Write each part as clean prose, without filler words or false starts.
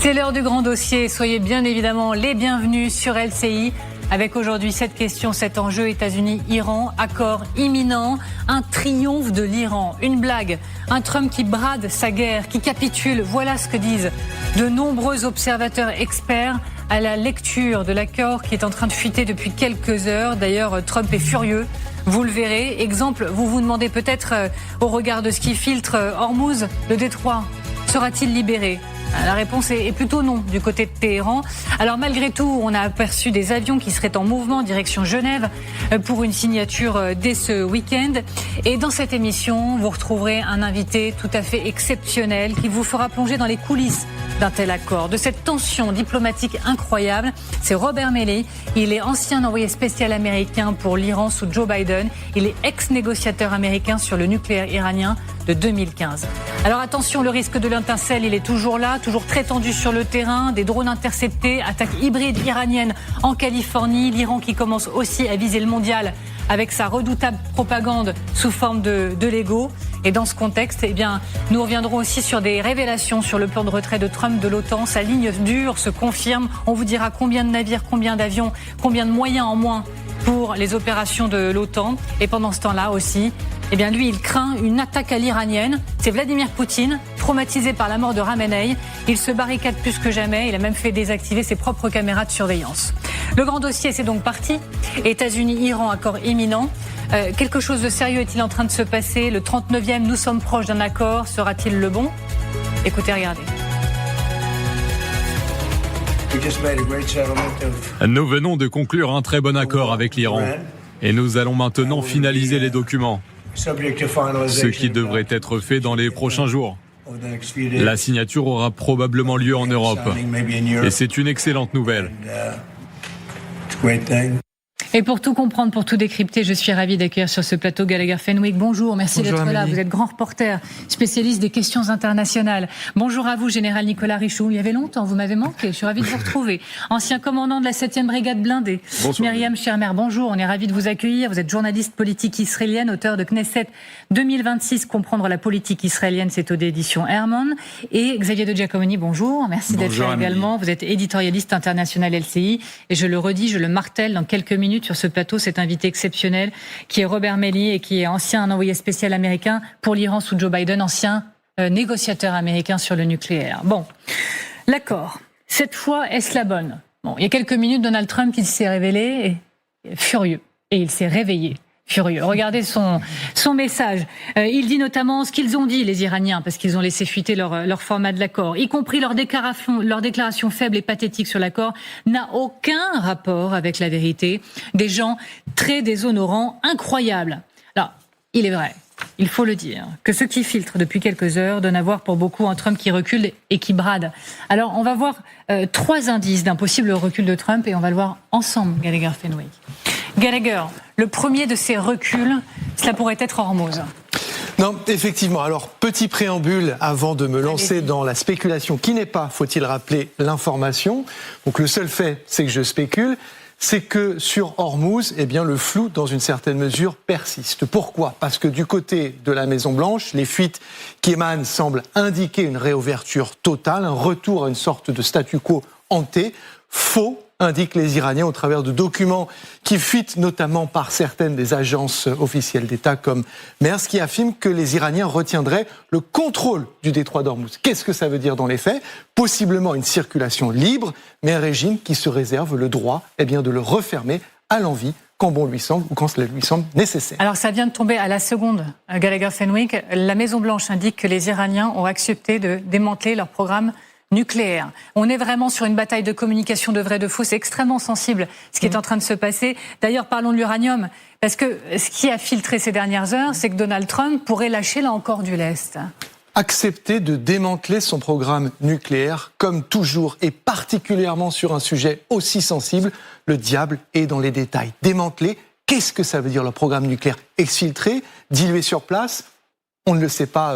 C'est l'heure du grand dossier. Soyez bien évidemment les bienvenus sur LCI. Avec aujourd'hui cette question, cet enjeu États-Unis-Iran, accord imminent, un triomphe de l'Iran, une blague, un Trump qui brade sa guerre, qui capitule. Voilà ce que disent de nombreux observateurs experts à la lecture de l'accord qui est en train de fuiter depuis quelques heures. D'ailleurs, Trump est furieux. Vous le verrez. Exemple, vous vous demandez peut-être au regard de ce qui filtre Hormuz, le détroit, sera-t-il libéré ? La réponse est plutôt non du côté de Téhéran. Alors malgré tout, on a aperçu des avions qui seraient en mouvement en direction Genève pour une signature dès ce week-end. Et dans cette émission, vous retrouverez un invité tout à fait exceptionnel qui vous fera plonger dans les coulisses d'un tel accord, de cette tension diplomatique incroyable. C'est Robert Malley. Il est ancien envoyé spécial américain pour l'Iran sous Joe Biden. Il est ex-négociateur américain sur le nucléaire iranien de 2015. Alors attention, le risque de l'étincelle, il est toujours là, toujours très tendu sur le terrain. Des drones interceptés, attaques hybrides iraniennes en Californie. L'Iran qui commence aussi à viser le mondial avec sa redoutable propagande sous forme de Lego. Et dans ce contexte, eh bien, nous reviendrons aussi sur des révélations sur le plan de retrait de Trump de l'OTAN. Sa ligne dure se confirme. On vous dira combien de navires, combien d'avions, combien de moyens en moins pour les opérations de l'OTAN. Et pendant ce temps-là aussi, eh bien, lui, il craint une attaque à l'iranienne. C'est Vladimir Poutine, traumatisé par la mort de Khamenei. Il se barricade plus que jamais. Il a même fait désactiver ses propres caméras de surveillance. Le grand dossier, c'est donc parti. États-Unis-Iran, accord imminent. Quelque chose de sérieux est-il en train de se passer? Le 39e, nous sommes proches d'un accord. Sera-t-il le bon? Écoutez, regardez. Nous venons de conclure un très bon accord avec l'Iran. Et nous allons maintenant finaliser les documents. Ce qui devrait être fait dans les prochains jours. La signature aura probablement lieu en Europe. Et c'est une excellente nouvelle. Et pour tout comprendre, pour tout décrypter, je suis ravie d'accueillir sur ce plateau Gallagher Fenwick. Bonjour, merci d'être là. Vous êtes grand reporter, spécialiste des questions internationales. Bonjour à vous, général Nicolas Richoux. Il y avait longtemps, vous m'avez manqué, je suis ravie de vous retrouver. Ancien commandant de la 7e brigade blindée. Bonjour. Myriam Shermer, bonjour, on est ravis de vous accueillir. Vous êtes journaliste politique israélienne, auteur de Knesset 2026, Comprendre la politique israélienne, c'est aux éditions Herman. Et Xavier de Giacomoni, bonjour, merci d'être là également. Vous êtes éditorialiste international LCI. Et je le redis, je le martèle dans quelques minutes sur ce plateau, cet invité exceptionnel qui est Robert Malley et qui est ancien envoyé spécial américain pour l'Iran sous Joe Biden, ancien négociateur américain sur le nucléaire. Bon, l'accord. Cette fois, est-ce la bonne? Bon, il y a quelques minutes, Donald Trump, il s'est révélé furieux et il s'est réveillé furieux. Regardez son message. Il dit notamment ce qu'ils ont dit, les Iraniens, parce qu'ils ont laissé fuiter leur format de l'accord, y compris leur déclaration faible et pathétique sur l'accord, n'a aucun rapport avec la vérité. Des gens très déshonorants, incroyables. Alors, il est vrai, il faut le dire, que ce qui filtre depuis quelques heures donne à voir pour beaucoup un Trump qui recule et qui brade. Alors, on va voir 3 indices d'un possible recul de Trump et on va le voir ensemble, Gallagher Fenwick. Gallagher, le premier de ces reculs, cela pourrait être Hormuz. Non, effectivement. Alors, petit préambule avant de me lancer dans la spéculation qui n'est pas, faut-il rappeler, l'information. Donc, le seul fait, c'est que je spécule. C'est que sur Hormuz, eh bien, le flou, dans une certaine mesure, persiste. Pourquoi? Parce que du côté de la Maison-Blanche, les fuites qui émanent semblent indiquer une réouverture totale, un retour à une sorte de statu quo hanté. Faux, indiquent les Iraniens au travers de documents qui fuitent notamment par certaines des agences officielles d'État comme Maersk, qui affirment que les Iraniens retiendraient le contrôle du détroit d'Ormuz. Qu'est-ce que ça veut dire dans les faits? Possiblement une circulation libre, mais un régime qui se réserve le droit de le refermer à l'envi quand bon lui semble ou quand cela lui semble nécessaire. Alors ça vient de tomber à la seconde, Gallagher Fenwick. La Maison-Blanche indique que les Iraniens ont accepté de démanteler leur programme nucléaire. On est vraiment sur une bataille de communication de vrai de faux. C'est extrêmement sensible ce qui est en train de se passer. D'ailleurs, parlons de l'uranium. Parce que ce qui a filtré ces dernières heures, c'est que Donald Trump pourrait lâcher là encore du lest. Accepter de démanteler son programme nucléaire, comme toujours, et particulièrement sur un sujet aussi sensible, le diable est dans les détails. Démanteler, qu'est-ce que ça veut dire le programme nucléaire? Exfiltré, dilué sur place? On ne le sait pas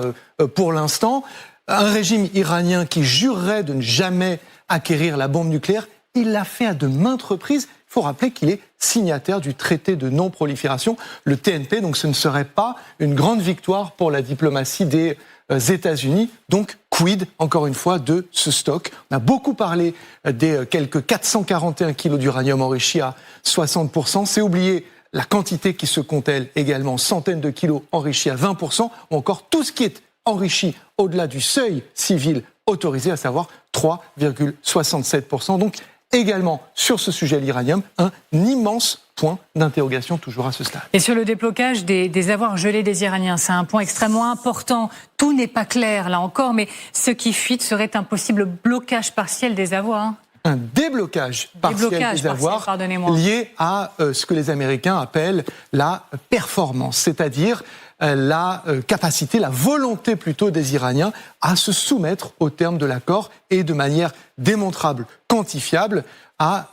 pour l'instant. Un régime iranien qui jurerait de ne jamais acquérir la bombe nucléaire, il l'a fait à de maintes reprises. Il faut rappeler qu'il est signataire du traité de non-prolifération, le TNP, donc ce ne serait pas une grande victoire pour la diplomatie des États-Unis. Donc, quid, encore une fois, de ce stock? On a beaucoup parlé des quelques 441 kilos d'uranium enrichi à 60%. C'est oublier la quantité qui se compte, elle, également, centaines de kilos enrichis à 20%, ou encore tout ce qui est enrichi au-delà du seuil civil autorisé, à savoir 3,67%. Donc, également, sur ce sujet, l'uranium, un immense point d'interrogation toujours à ce stade. Et sur le déblocage des avoirs gelés des Iraniens, c'est un point extrêmement important. Tout n'est pas clair, là encore, mais ce qui fuite serait un possible blocage partiel des avoirs. Un déblocage partiel des avoirs lié à ce que les Américains appellent la performance, c'est-à-dire la capacité, la volonté plutôt des Iraniens à se soumettre aux termes de l'accord et de manière démontrable, quantifiable, à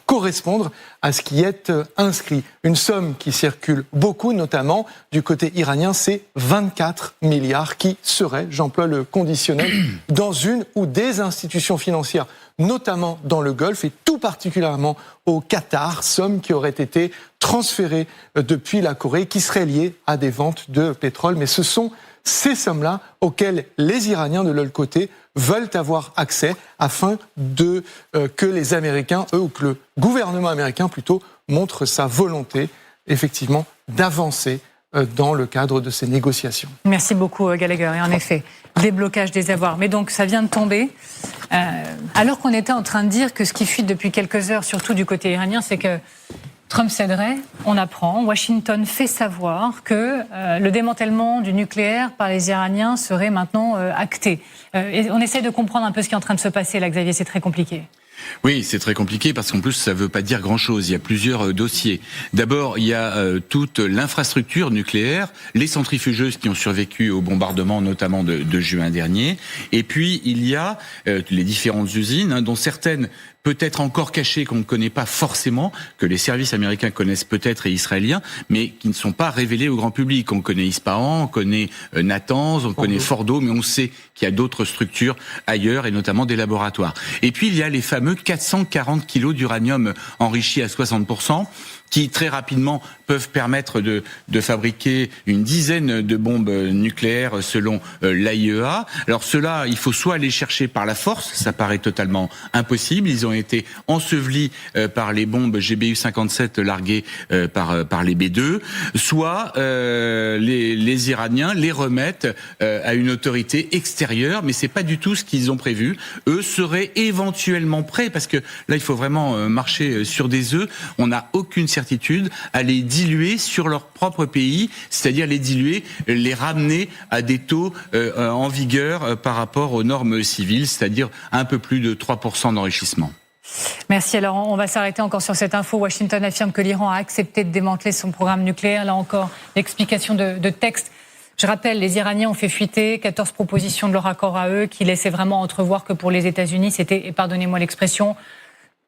correspondre à ce qui est inscrit. Une somme qui circule beaucoup, notamment du côté iranien, c'est 24 milliards qui seraient, j'emploie le conditionnel, dans une ou des institutions financières, notamment dans le Golfe et tout particulièrement au Qatar, somme qui aurait été transférée depuis la Corée, qui serait liée à des ventes de pétrole. Mais ce sont ces sommes-là auxquelles les Iraniens de leur côté veulent avoir accès afin que les Américains, ou que le gouvernement américain plutôt, montre sa volonté effectivement d'avancer dans le cadre de ces négociations. Merci beaucoup Gallagher. Et en effet, déblocage des avoirs. Mais donc ça vient de tomber. Alors qu'on était en train de dire que ce qui fuite depuis quelques heures, surtout du côté iranien, c'est que Trump céderait, on apprend, Washington fait savoir que le démantèlement du nucléaire par les Iraniens serait maintenant acté. Et on essaie de comprendre un peu ce qui est en train de se passer là, Xavier, c'est très compliqué. Oui, c'est très compliqué parce qu'en plus, ça ne veut pas dire grand-chose. Il y a plusieurs dossiers. D'abord, il y a toute l'infrastructure nucléaire, les centrifugeuses qui ont survécu au bombardement, notamment de juin dernier. Et puis, il y a les différentes usines, dont certaines peut-être encore cachées, qu'on ne connaît pas forcément, que les services américains connaissent peut-être et israéliens, mais qui ne sont pas révélées au grand public. On connaît Ispahan, on connaît Natanz, on connaît Fordo, mais on sait qu'il y a d'autres structures ailleurs, et notamment des laboratoires. Et puis, il y a les fameux 440 kilos d'uranium enrichi à 60%, qui très rapidement peuvent permettre de fabriquer une dizaine de bombes nucléaires selon l'AIEA. Alors ceux-là, il faut soit les chercher par la force, ça paraît totalement impossible. Ils ont été ensevelis par les bombes GBU-57 larguées par les B-2, soit les Iraniens les remettent à une autorité extérieure, mais c'est pas du tout ce qu'ils ont prévu. Eux seraient éventuellement prêts, parce que là, il faut vraiment marcher sur des œufs. On n'a aucune certitude à les diluer sur leur propre pays, c'est-à-dire les diluer, les ramener à des taux en vigueur par rapport aux normes civiles, c'est-à-dire un peu plus de 3% d'enrichissement. Merci. Alors, on va s'arrêter encore sur cette info. Washington affirme que l'Iran a accepté de démanteler son programme nucléaire. Là encore, l'explication de texte. Je rappelle, les Iraniens ont fait fuiter 14 propositions de leur accord à eux qui laissaient vraiment entrevoir que pour les États-Unis, c'était, et pardonnez-moi l'expression,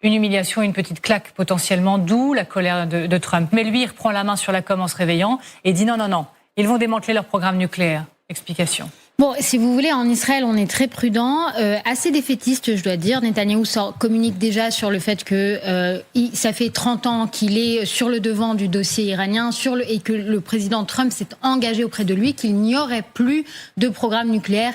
une humiliation, une petite claque potentiellement, d'où la colère de Trump. Mais lui, il reprend la main sur la com en se réveillant et dit non, ils vont démanteler leur programme nucléaire. Explication. Bon, si vous voulez, en Israël, on est très prudent, assez défaitiste, je dois dire. Netanyahou communique déjà sur le fait que ça fait 30 ans qu'il est sur le devant du dossier iranien, et que le président Trump s'est engagé auprès de lui qu'il n'y aurait plus de programme nucléaire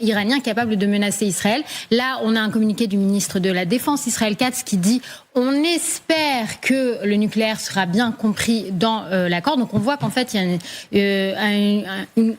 iranien capable de menacer Israël. Là, on a un communiqué du ministre de la Défense, Israël Katz, qui dit « On espère que le nucléaire sera bien compris dans l'accord ». Donc on voit qu'en fait, il y a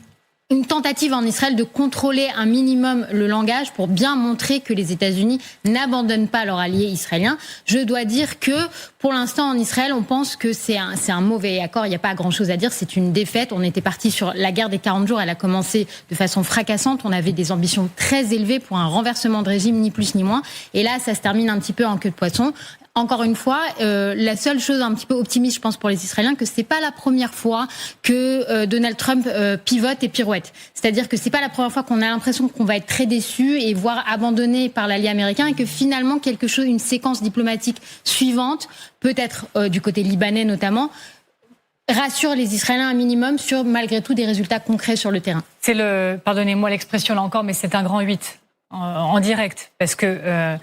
une tentative en Israël de contrôler un minimum le langage pour bien montrer que les États-Unis n'abandonnent pas leur allié israélien. Je dois dire que pour l'instant en Israël, on pense que c'est un mauvais accord. Il n'y a pas grand-chose à dire. C'est une défaite. On était parti sur la guerre des 40 jours. Elle a commencé de façon fracassante. On avait des ambitions très élevées pour un renversement de régime, ni plus ni moins. Et là, ça se termine un petit peu en queue de poisson. Encore une fois, la seule chose un petit peu optimiste, je pense, pour les Israéliens, que c'est pas la première fois que Donald Trump pivote et pirouette. C'est-à-dire que c'est pas la première fois qu'on a l'impression qu'on va être très déçu et voire abandonné par l'allié américain, et que finalement une séquence diplomatique suivante, peut-être du côté libanais notamment, rassure les Israéliens un minimum sur malgré tout des résultats concrets sur le terrain. C'est pardonnez-moi l'expression là encore, mais c'est un grand 8 en direct, parce que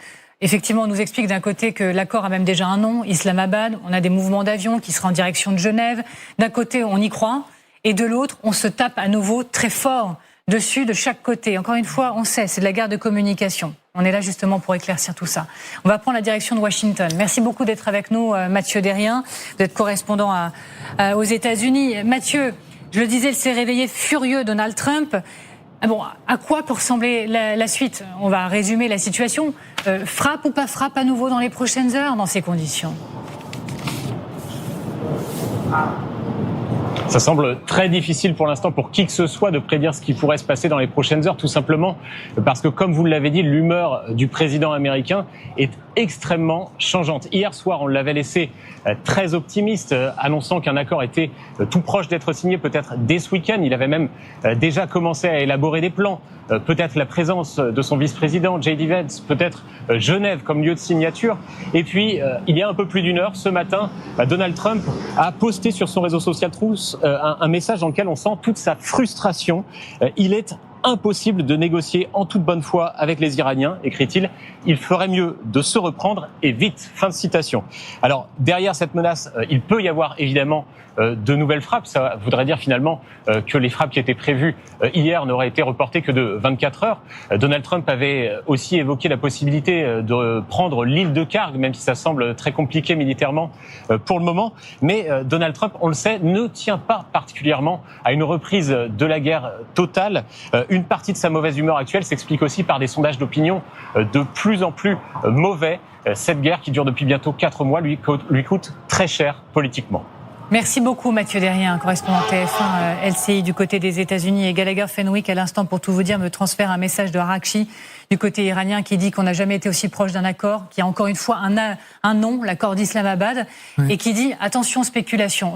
effectivement, on nous explique d'un côté que l'accord a même déjà un nom, Islamabad. On a des mouvements d'avions qui seraient en direction de Genève. D'un côté, on y croit. Et de l'autre, on se tape à nouveau très fort dessus de chaque côté. Encore une fois, on sait, c'est de la guerre de communication. On est là justement pour éclaircir tout ça. On va prendre la direction de Washington. Merci beaucoup d'être avec nous, Mathieu Derrien. Vous êtes correspondant aux États-Unis. Mathieu, je le disais, il s'est réveillé furieux, Donald Trump. Bon, à quoi peut ressembler la suite? On va résumer la situation. Frappe ou pas frappe à nouveau dans les prochaines heures dans ces conditions? Ça semble très difficile pour l'instant pour qui que ce soit de prédire ce qui pourrait se passer dans les prochaines heures, tout simplement parce que, comme vous l'avez dit, l'humeur du président américain est extrêmement changeante. Hier soir, on l'avait laissé très optimiste, annonçant qu'un accord était tout proche d'être signé, peut-être dès ce week-end. Il avait même déjà commencé à élaborer des plans. Peut-être la présence de son vice-président, J.D. Vance, peut-être Genève comme lieu de signature. Et puis, il y a un peu plus d'une heure, ce matin, Donald Trump a posté sur son réseau social Truth un message dans lequel on sent toute sa frustration. Il est impossible de négocier en toute bonne foi avec les Iraniens, écrit-il. Il ferait mieux de se reprendre et vite. Fin de citation. Alors, derrière cette menace, il peut y avoir évidemment de nouvelles frappes. Ça voudrait dire finalement que les frappes qui étaient prévues hier n'auraient été reportées que de 24 heures. Donald Trump avait aussi évoqué la possibilité de prendre l'île de Kharg, même si ça semble très compliqué militairement pour le moment. Mais Donald Trump, on le sait, ne tient pas particulièrement à une reprise de la guerre totale. Une partie de sa mauvaise humeur actuelle s'explique aussi par des sondages d'opinion de plus en plus mauvais. Cette guerre qui dure depuis bientôt 4 mois lui coûte très cher politiquement. Merci beaucoup Mathieu Derrien, correspondant TF1 LCI du côté des États-Unis, et Gallagher Fenwick à l'instant, pour tout vous dire, me transfère un message de Arakchi du côté iranien qui dit qu'on n'a jamais été aussi proche d'un accord, qui a encore une fois un nom, l'accord d'Islamabad, oui. Et qui dit attention spéculation.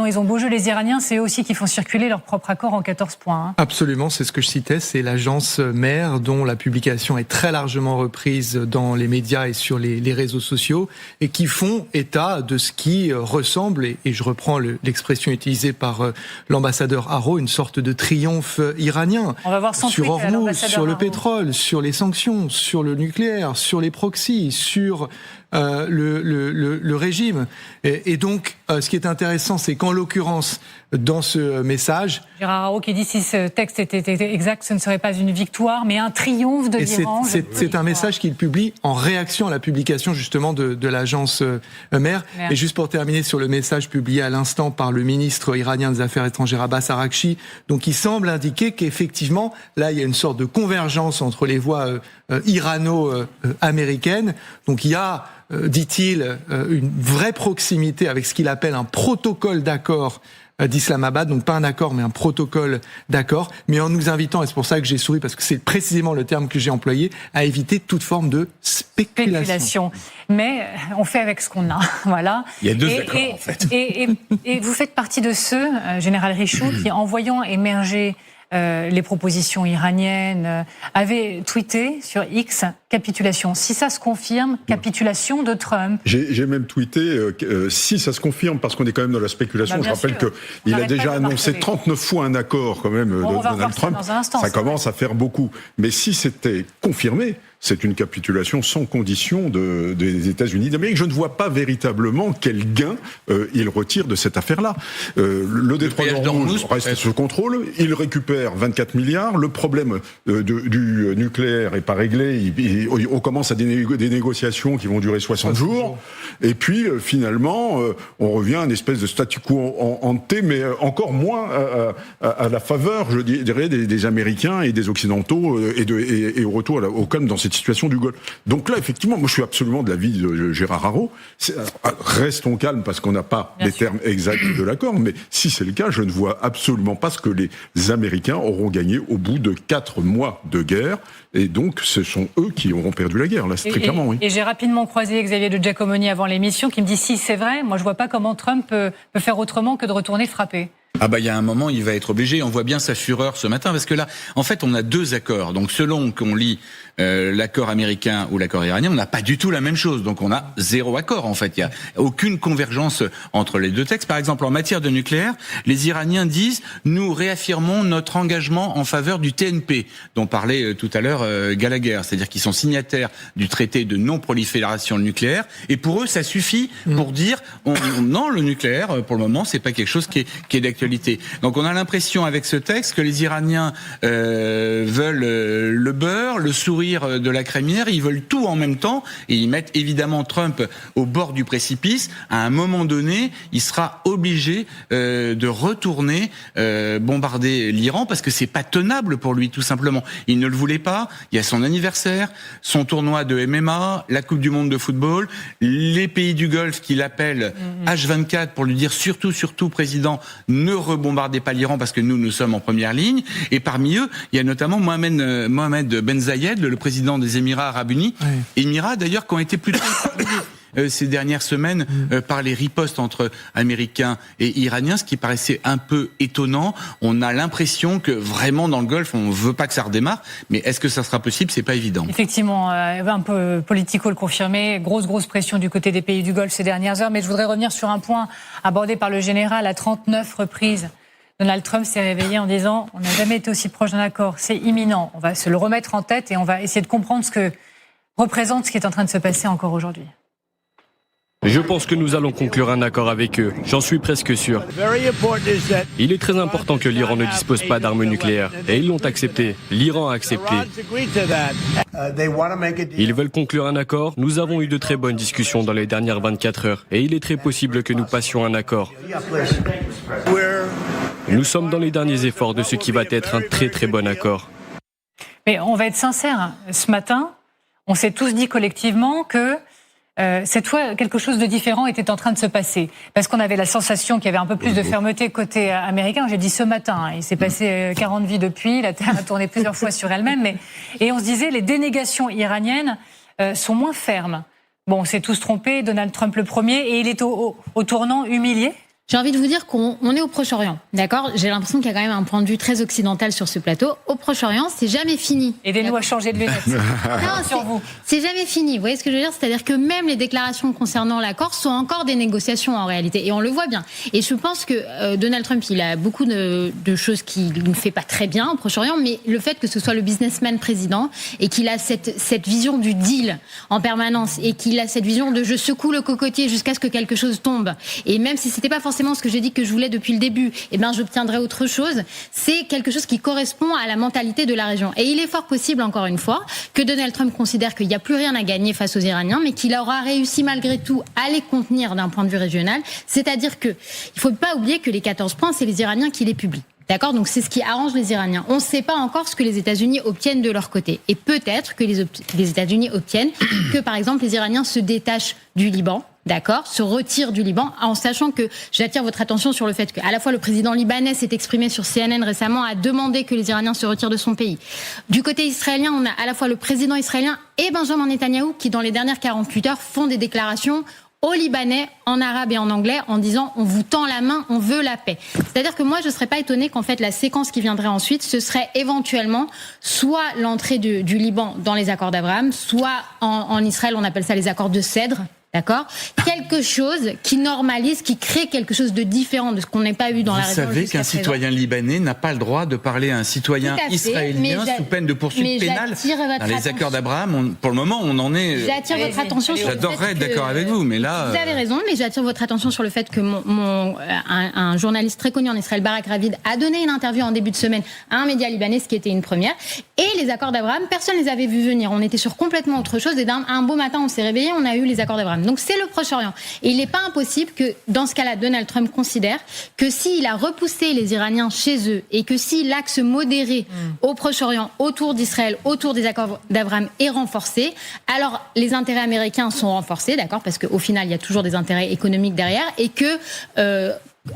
Ils ont beau jeu les Iraniens, c'est eux aussi qui font circuler leur propre accord en 14 points. Hein. Absolument, c'est ce que je citais, c'est l'agence mère dont la publication est très largement reprise dans les médias et sur les réseaux sociaux, et qui font état de ce qui ressemble, et je reprends l'expression utilisée par l'ambassadeur Haro, une sorte de triomphe iranien. On va voir son sur tweet, Hormuz, sur le pétrole, sur les sanctions, sur le nucléaire, sur les proxys, sur le régime. Et donc, ce qui est intéressant, c'est qu'en l'occurrence, dans ce message... Gérard Haro qui dit si ce texte était exact, ce ne serait pas une victoire, mais un triomphe de l'Iran. C'est un message qu'il publie en réaction à la publication justement de l'agence mère. Et juste pour terminer sur le message publié à l'instant par le ministre iranien des Affaires étrangères Abbas Araghchi, donc il semble indiquer qu'effectivement, là, il y a une sorte de convergence entre les voix irano-américaines. Donc il y a, dit-il, une vraie proximité avec ce qu'il appelle un protocole d'accord d'Islamabad, donc pas un accord mais un protocole d'accord, mais en nous invitant, et c'est pour ça que j'ai souri parce que c'est précisément le terme que j'ai employé, à éviter toute forme de spéculation. Mais on fait avec ce qu'on a, voilà. Il y a deux accords en fait. Et vous faites partie de ceux, Général Richoud, qui en voyant émerger les propositions iraniennes, avait tweeté sur X capitulation. Si ça se confirme, capitulation de Trump. J'ai même tweeté si ça se confirme, parce qu'on est quand même dans la spéculation. Je rappelle qu'il a déjà annoncé 39 fois un accord quand même de Donald Trump. Ça commence à faire beaucoup. Mais si c'était confirmé, c'est une capitulation sans condition des États-Unis d'Amérique. Je ne vois pas véritablement quel gain il retire de cette affaire-là. Le détroit d'Ormuz reste sous contrôle. Il récupère 24 milliards. Le problème du nucléaire n'est pas réglé. On commence à des négociations qui vont durer 60 jours. Et puis, finalement, on revient à une espèce de statu quo ante, mais encore moins à la faveur, je dirais, des Américains et des Occidentaux et au retour au calme dans cette situation du Golfe. Donc là, effectivement, moi je suis absolument de l'avis de Gérard Haro. Restons calmes parce qu'on n'a pas les termes exacts de l'accord, mais si c'est le cas, je ne vois absolument pas ce que les Américains auront gagné au bout de 4 mois de guerre. Et donc, ce sont eux qui auront perdu la guerre, là, c'est très clairement, oui. Et j'ai rapidement croisé Xavier de Giacomoni avant l'émission qui me dit si c'est vrai, moi je vois pas comment Trump peut faire autrement que de retourner frapper. Ah bah il y a un moment, il va être obligé. On voit bien sa fureur ce matin parce que là, en fait, on a 2 accords. Donc selon qu'on lit l'accord américain ou l'accord iranien, on n'a pas du tout la même chose. Donc on a 0 accord en fait. Il y a aucune convergence entre les 2 textes. Par exemple, en matière de nucléaire, les Iraniens disent nous réaffirmons notre engagement en faveur du TNP, dont parlait tout à l'heure Gallagher, c'est-à-dire qu'ils sont signataires du traité de non-prolifération nucléaire. Et pour eux, ça suffit pour dire non, le nucléaire pour le moment, c'est pas quelque chose qui est d'actualité. Donc on a l'impression avec ce texte que les Iraniens veulent le beurre, le sourire de la crémière, ils veulent tout en même temps et ils mettent évidemment Trump au bord du précipice. À un moment donné, il sera obligé de retourner bombarder l'Iran parce que c'est pas tenable pour lui tout simplement. Il ne le voulait pas. Il y a son anniversaire, son tournoi de MMA, la Coupe du Monde de football, les pays du Golfe qui l'appellent H24 pour lui dire surtout président, ne rebombardez pas l'Iran parce que nous sommes en première ligne. Et parmi eux, il y a notamment Mohamed Ben Zayed, le président des Émirats Arabes Unis. Oui. Émirats d'ailleurs qui ont été plutôt ces dernières semaines par les ripostes entre Américains et Iraniens, ce qui paraissait un peu étonnant. On a l'impression que vraiment dans le Golfe, on veut pas que ça redémarre, mais est-ce que ça sera possible? C'est pas évident. Effectivement, un peu Politico le confirmait, grosse pression du côté des pays du Golfe ces dernières heures, mais je voudrais revenir sur un point abordé par le général à 39 reprises. Donald Trump s'est réveillé en disant « on n'a jamais été aussi proche d'un accord, c'est imminent ». On va se le remettre en tête et on va essayer de comprendre ce que représente ce qui est en train de se passer encore aujourd'hui. Je pense que nous allons conclure un accord avec eux, j'en suis presque sûr. Il est très important que l'Iran ne dispose pas d'armes nucléaires, et ils l'ont accepté, l'Iran a accepté. Ils veulent conclure un accord, nous avons eu de très bonnes discussions dans les dernières 24 heures, et il est très possible que nous passions un accord. Nous sommes dans les derniers efforts de ce qui va être un très bon accord. Mais on va être sincère, ce matin, on s'est tous dit collectivement que cette fois, quelque chose de différent était en train de se passer. Parce qu'on avait la sensation qu'il y avait un peu plus de fermeté côté américain. J'ai dit ce matin, il s'est passé 40 vies depuis, la Terre a tourné plusieurs fois sur elle-même. Et on se disait, les dénégations iraniennes sont moins fermes. Bon, on s'est tous trompés, Donald Trump le premier, et il est au tournant humilié. J'ai envie de vous dire qu'on est au Proche-Orient, d'accord ? J'ai l'impression qu'il y a quand même un point de vue très occidental sur ce plateau. Au Proche-Orient, c'est jamais fini. Aidez-nous à changer de lunettes. Non, c'est jamais fini. Vous voyez ce que je veux dire ? C'est-à-dire que même les déclarations concernant l'accord sont encore des négociations en réalité. Et on le voit bien. Et je pense que Donald Trump, il a beaucoup de choses qu'il ne fait pas très bien au Proche-Orient, mais le fait que ce soit le businessman président et qu'il a cette vision du deal en permanence et qu'il a cette vision de je secoue le cocotier jusqu'à ce que quelque chose tombe. Et même si c'était pas forcément ce que j'ai dit que je voulais depuis le début, eh ben j'obtiendrai autre chose. C'est quelque chose qui correspond à la mentalité de la région. Et il est fort possible, encore une fois, que Donald Trump considère qu'il n'y a plus rien à gagner face aux Iraniens, mais qu'il aura réussi malgré tout à les contenir d'un point de vue régional. C'est-à-dire que il faut pas oublier que les 14 points, c'est les Iraniens qui les publient. D'accord ? Donc c'est ce qui arrange les Iraniens. On ne sait pas encore ce que les États-Unis obtiennent de leur côté. Et peut-être que les États-Unis obtiennent que, par exemple, les Iraniens se détachent du Liban, d'accord, se retirent du Liban, en sachant que j'attire votre attention sur le fait qu'à la fois le président libanais s'est exprimé sur CNN récemment, a demandé que les Iraniens se retirent de son pays. Du côté israélien, on a à la fois le président israélien et Benjamin Netanyahou qui, dans les dernières 48 heures, font des déclarations aux Libanais, en arabe et en anglais, en disant on vous tend la main, on veut la paix. C'est-à-dire que moi, je ne serais pas étonnée qu'en fait la séquence qui viendrait ensuite, ce serait éventuellement soit l'entrée du Liban dans les accords d'Abraham, soit en Israël, on appelle ça les accords de Cèdre. D'accord ? Quelque chose qui normalise, qui crée quelque chose de différent de ce qu'on n'a pas eu dans la région. Vous savez qu'un citoyen libanais n'a pas le droit de parler à un citoyen israélien sous peine de poursuite pénale. Dans les accords d'Abraham, pour le moment, on en est... J'attire votre attention sur le fait que... J'adorerais être d'accord avec vous, mais là... Vous avez raison, mais j'attire votre attention sur le fait que un journaliste très connu en Israël, Barak Ravid, a donné une interview en début de semaine à un média libanais, ce qui était une première. Et les accords d'Abraham, personne ne les avait vus venir. On était sur complètement autre chose. Et un beau matin, on s'est réveillé, on a eu les accords d'Abraham. Donc c'est le Proche-Orient. Et il n'est pas impossible que, dans ce cas-là, Donald Trump considère que s'il a repoussé les Iraniens chez eux et que si l'axe modéré au Proche-Orient, autour d'Israël, autour des accords d'Abraham est renforcé, alors les intérêts américains sont renforcés, d'accord, parce qu'au final, il y a toujours des intérêts économiques derrière, et que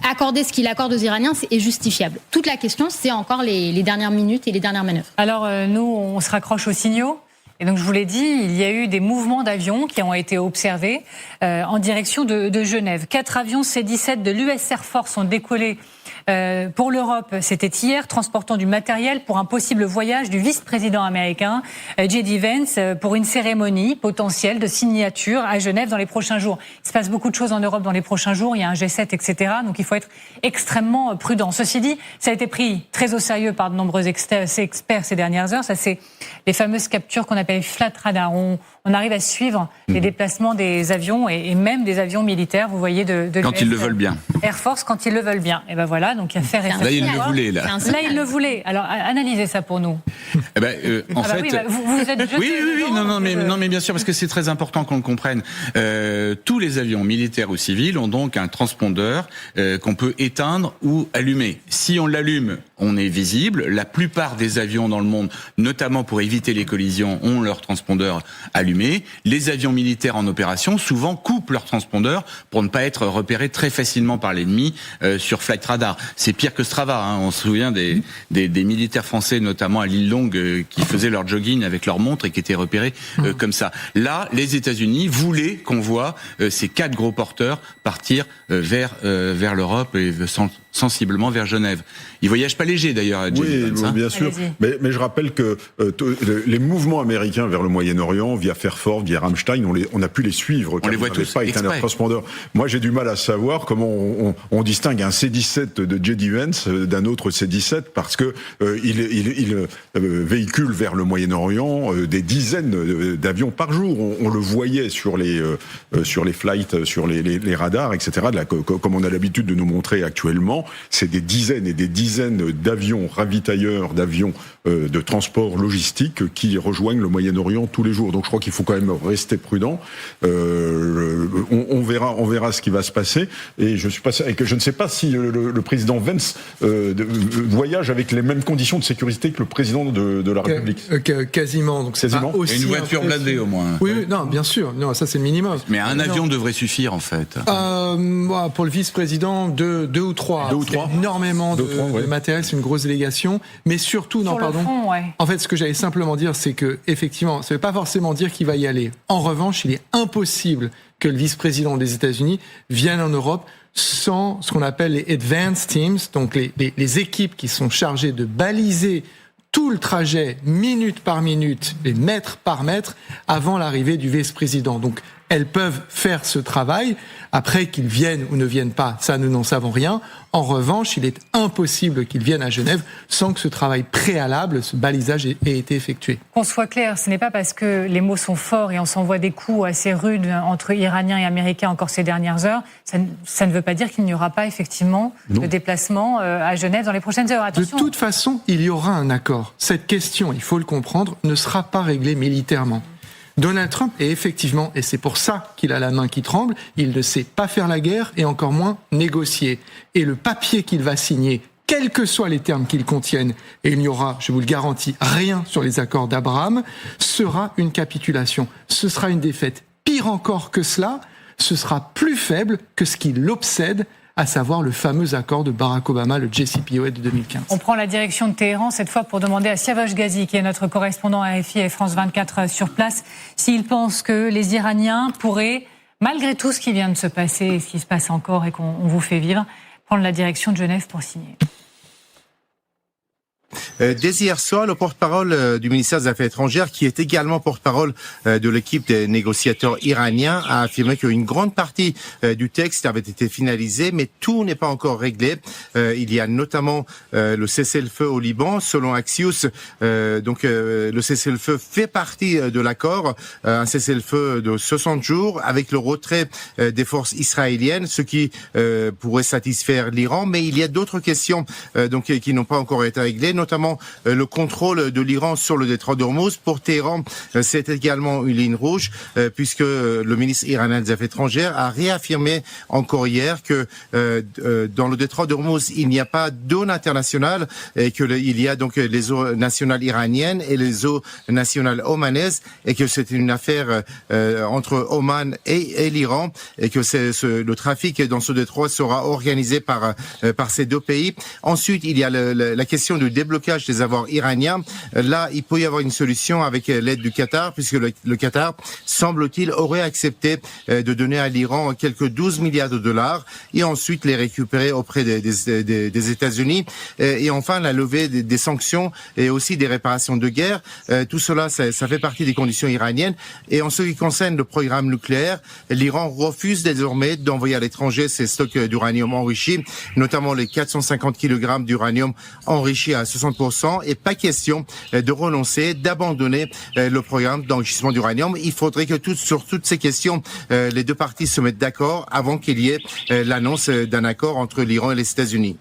accorder ce qu'il accorde aux Iraniens est justifiable. Toute la question, c'est encore les dernières minutes et les dernières manœuvres. Alors, nous, on se raccroche aux signaux. Et donc, je vous l'ai dit, il y a eu des mouvements d'avions qui ont été observés en direction de Genève. 4 avions C-17 de l'US Air Force ont décollé Pour l'Europe, c'était hier, transportant du matériel pour un possible voyage du vice-président américain J.D. Vance pour une cérémonie potentielle de signature à Genève dans les prochains jours. Il se passe beaucoup de choses en Europe dans les prochains jours, il y a un G7, etc. Donc il faut être extrêmement prudent. Ceci dit, ça a été pris très au sérieux par de nombreux experts ces dernières heures. Ça, c'est les fameuses captures qu'on appelle flat radar. On arrive à suivre les déplacements des avions et même des avions militaires, vous voyez, de quand ils le veulent bien. Air Force, quand ils le veulent bien. Et ben voilà, donc il y a faire et Là, ils le voulaient, là. Là, ils le voulaient. Alors, analysez ça pour nous. Eh ben, en fait, oui, vous êtes jeté oui, dedans, non, mais bien sûr, parce que c'est très important qu'on le comprenne. Tous les avions militaires ou civils ont donc un transpondeur qu'on peut éteindre ou allumer. Si on l'allume, on est visible. La plupart des avions dans le monde, notamment pour éviter les collisions, ont leur transpondeur allumé. Les avions militaires en opération souvent coupent leur transpondeur pour ne pas être repérés très facilement par l'ennemi sur Flight Radar. C'est pire que Strava. Hein. On se souvient des militaires français, notamment à l'île Longue, qui faisaient leur jogging avec leur montre et qui étaient repérés comme ça. Là, les États-Unis voulaient qu'on voit ces 4 gros porteurs partir vers l'Europe et sensiblement vers Genève. Ils voyagent pas léger d'ailleurs à J.D. Vance, oui, bien sûr. Mais je rappelle que les mouvements américains vers le Moyen-Orient, via Fairford, via Ramstein, on a pu les suivre. On les voit tous pas éteint leur transpondeur. Moi, j'ai du mal à savoir comment on distingue un C-17 de J.D. Vance d'un autre C-17 parce que il véhicule vers le Moyen-Orient des dizaines d'avions par jour. On le voyait sur les flights, sur les radars, etc. Comme on a l'habitude de nous montrer actuellement. C'est des dizaines et des dizaines d'avions ravitailleurs, d'avions de transport logistique qui rejoignent le Moyen-Orient tous les jours. Donc je crois qu'il faut quand même rester prudent. On verra ce qui va se passer. Et je ne sais pas si le président Vance voyage avec les mêmes conditions de sécurité que le président de la République. Quasiment. Donc c'est quasiment. Et une voiture blindée au moins. Oui, non, bien sûr. Non, ça c'est le minimum. Mais un avion devrait suffire en fait. Pour le vice-président, deux ou trois. Énormément de matériel, c'est une grosse délégation. Mais surtout, fond, ouais. En fait, ce que j'allais simplement dire, c'est que effectivement, ça ne veut pas forcément dire qu'il va y aller. En revanche, il est impossible que le vice-président des États-Unis vienne en Europe sans ce qu'on appelle les advanced teams, donc les équipes qui sont chargées de baliser tout le trajet, minute par minute et mètre par mètre, avant l'arrivée du vice-président. Donc, elles peuvent faire ce travail. Après, qu'ils viennent ou ne viennent pas, ça, nous n'en savons rien. En revanche, il est impossible qu'ils viennent à Genève sans que ce travail préalable, ce balisage ait été effectué. Qu'on soit clair, ce n'est pas parce que les mots sont forts et on s'envoie des coups assez rudes entre Iraniens et Américains encore ces dernières heures, ça ne veut pas dire qu'il n'y aura pas effectivement de déplacement à Genève dans les prochaines heures. Attention. De toute façon, il y aura un accord. Cette question, il faut le comprendre, ne sera pas réglée militairement. Donald Trump est effectivement, et c'est pour ça qu'il a la main qui tremble, il ne sait pas faire la guerre et encore moins négocier. Et le papier qu'il va signer, quels que soient les termes qu'ils contiennent, et il n'y aura, je vous le garantis, rien sur les accords d'Abraham, sera une capitulation. Ce sera une défaite. Pire encore que cela, ce sera plus faible que ce qui l'obsède, à savoir le fameux accord de Barack Obama, le JCPOA de 2015. On prend la direction de Téhéran, cette fois pour demander à Siavash Ghazi, qui est notre correspondant à RFI et France 24 sur place, s'il pense que les Iraniens pourraient, malgré tout ce qui vient de se passer et ce qui se passe encore et qu'on vous fait vivre, prendre la direction de Genève pour signer. Dès hier soir, le porte-parole du ministère des Affaires étrangères, qui est également porte-parole de l'équipe des négociateurs iraniens, a affirmé qu'une grande partie du texte avait été finalisée, mais tout n'est pas encore réglé. Il y a notamment le cessez-le-feu au Liban. Selon Axios, le cessez-le-feu fait partie de l'accord, un cessez-le-feu de 60 jours avec le retrait des forces israéliennes, ce qui pourrait satisfaire l'Iran. Mais il y a d'autres questions qui n'ont pas encore été réglées, notamment le contrôle de l'Iran sur le détroit d'Ormuz. Pour Téhéran, c'est également une ligne rouge, puisque le ministre iranien des Affaires étrangères a réaffirmé encore hier que dans le détroit d'Ormuz, il n'y a pas d'eau internationale et qu'il y a donc les eaux nationales iraniennes et les eaux nationales omanaises, et que c'est une affaire entre Oman et l'Iran, et que le trafic dans ce détroit sera organisé par ces deux pays. Ensuite, il y a la question du déblocage des avoirs iraniens. Là, il peut y avoir une solution avec l'aide du Qatar, puisque le Qatar, semble-t-il, aurait accepté de donner à l'Iran quelques 12 milliards de dollars et ensuite les récupérer auprès des des États-Unis. Et enfin, la levée des sanctions et aussi des réparations de guerre. Tout cela, ça fait partie des conditions iraniennes. Et en ce qui concerne le programme nucléaire, l'Iran refuse désormais d'envoyer à l'étranger ses stocks d'uranium enrichi, notamment les 450 kg d'uranium enrichi à 60%. Et pas question de renoncer, d'abandonner le programme d'enrichissement d'uranium. Il faudrait que sur toutes ces questions, les deux parties se mettent d'accord avant qu'il y ait l'annonce d'un accord entre l'Iran et les États-Unis.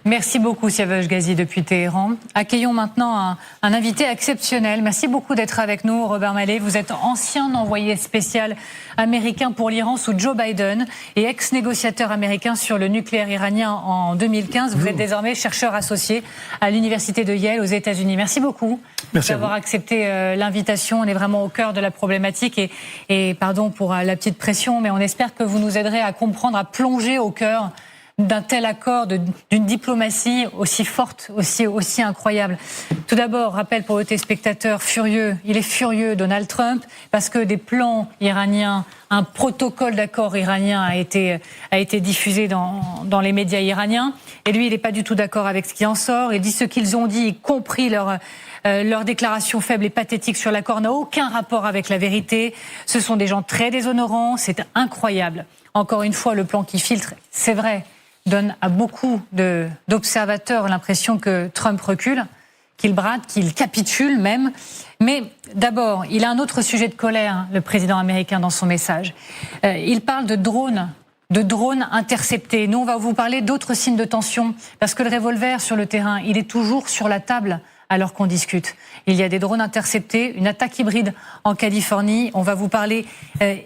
Merci beaucoup, Siavash Ghazi, depuis Téhéran. Accueillons maintenant un invité exceptionnel. Merci beaucoup d'être avec nous, Robert Malley. Vous êtes ancien envoyé spécial américain pour l'Iran sous Joe Biden et ex-négociateur américain sur le nucléaire iranien en 2015. Vous êtes désormais chercheur associé à l'université de Yale aux États-Unis. Merci beaucoup d'avoir accepté l'invitation. On est vraiment au cœur de la problématique et pardon pour la petite pression, mais on espère que vous nous aiderez à comprendre, à plonger au cœur d'un tel accord, d'une diplomatie aussi forte, aussi incroyable. Tout d'abord, rappel pour le téléspectateur furieux, il est furieux, Donald Trump, parce que des plans iraniens, un protocole d'accord iranien a été diffusé dans les médias iraniens, et lui, il n'est pas du tout d'accord avec ce qui en sort. Il dit ce qu'ils ont dit, y compris leur déclaration faible et pathétique sur l'accord, n'a aucun rapport avec la vérité. Ce sont des gens très déshonorants, c'est incroyable. Encore une fois, le plan qui filtre, c'est vrai, donne à beaucoup d'observateurs l'impression que Trump recule, qu'il brade, qu'il capitule même. Mais d'abord, il a un autre sujet de colère, le président américain, dans son message. Il parle de drones interceptés. Nous, on va vous parler d'autres signes de tension, parce que le revolver sur le terrain, il est toujours sur la table alors qu'on discute. Il y a des drones interceptés, une attaque hybride en Californie. On va vous parler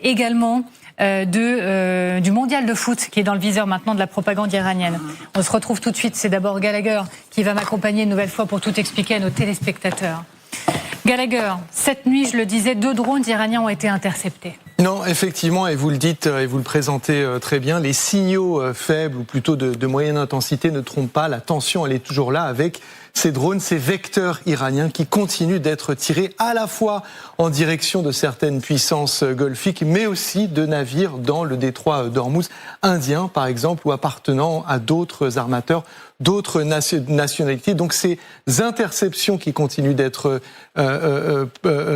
également du mondial de foot qui est dans le viseur maintenant de la propagande iranienne. On se retrouve tout de suite. C'est d'abord Gallagher qui va m'accompagner une nouvelle fois pour tout expliquer à nos téléspectateurs. Gallagher, cette nuit, je le disais, 2 drones iraniens ont été interceptés. Non, effectivement, et vous le dites et vous le présentez très bien, les signaux faibles ou plutôt de moyenne intensité ne trompent pas. La tension, elle est toujours là avec ces drones, ces vecteurs iraniens qui continuent d'être tirés à la fois en direction de certaines puissances golfiques, mais aussi de navires dans le détroit d'Ormuz, indiens par exemple, ou appartenant à d'autres armateurs, d'autres nationalités. Donc ces interceptions qui continuent d'être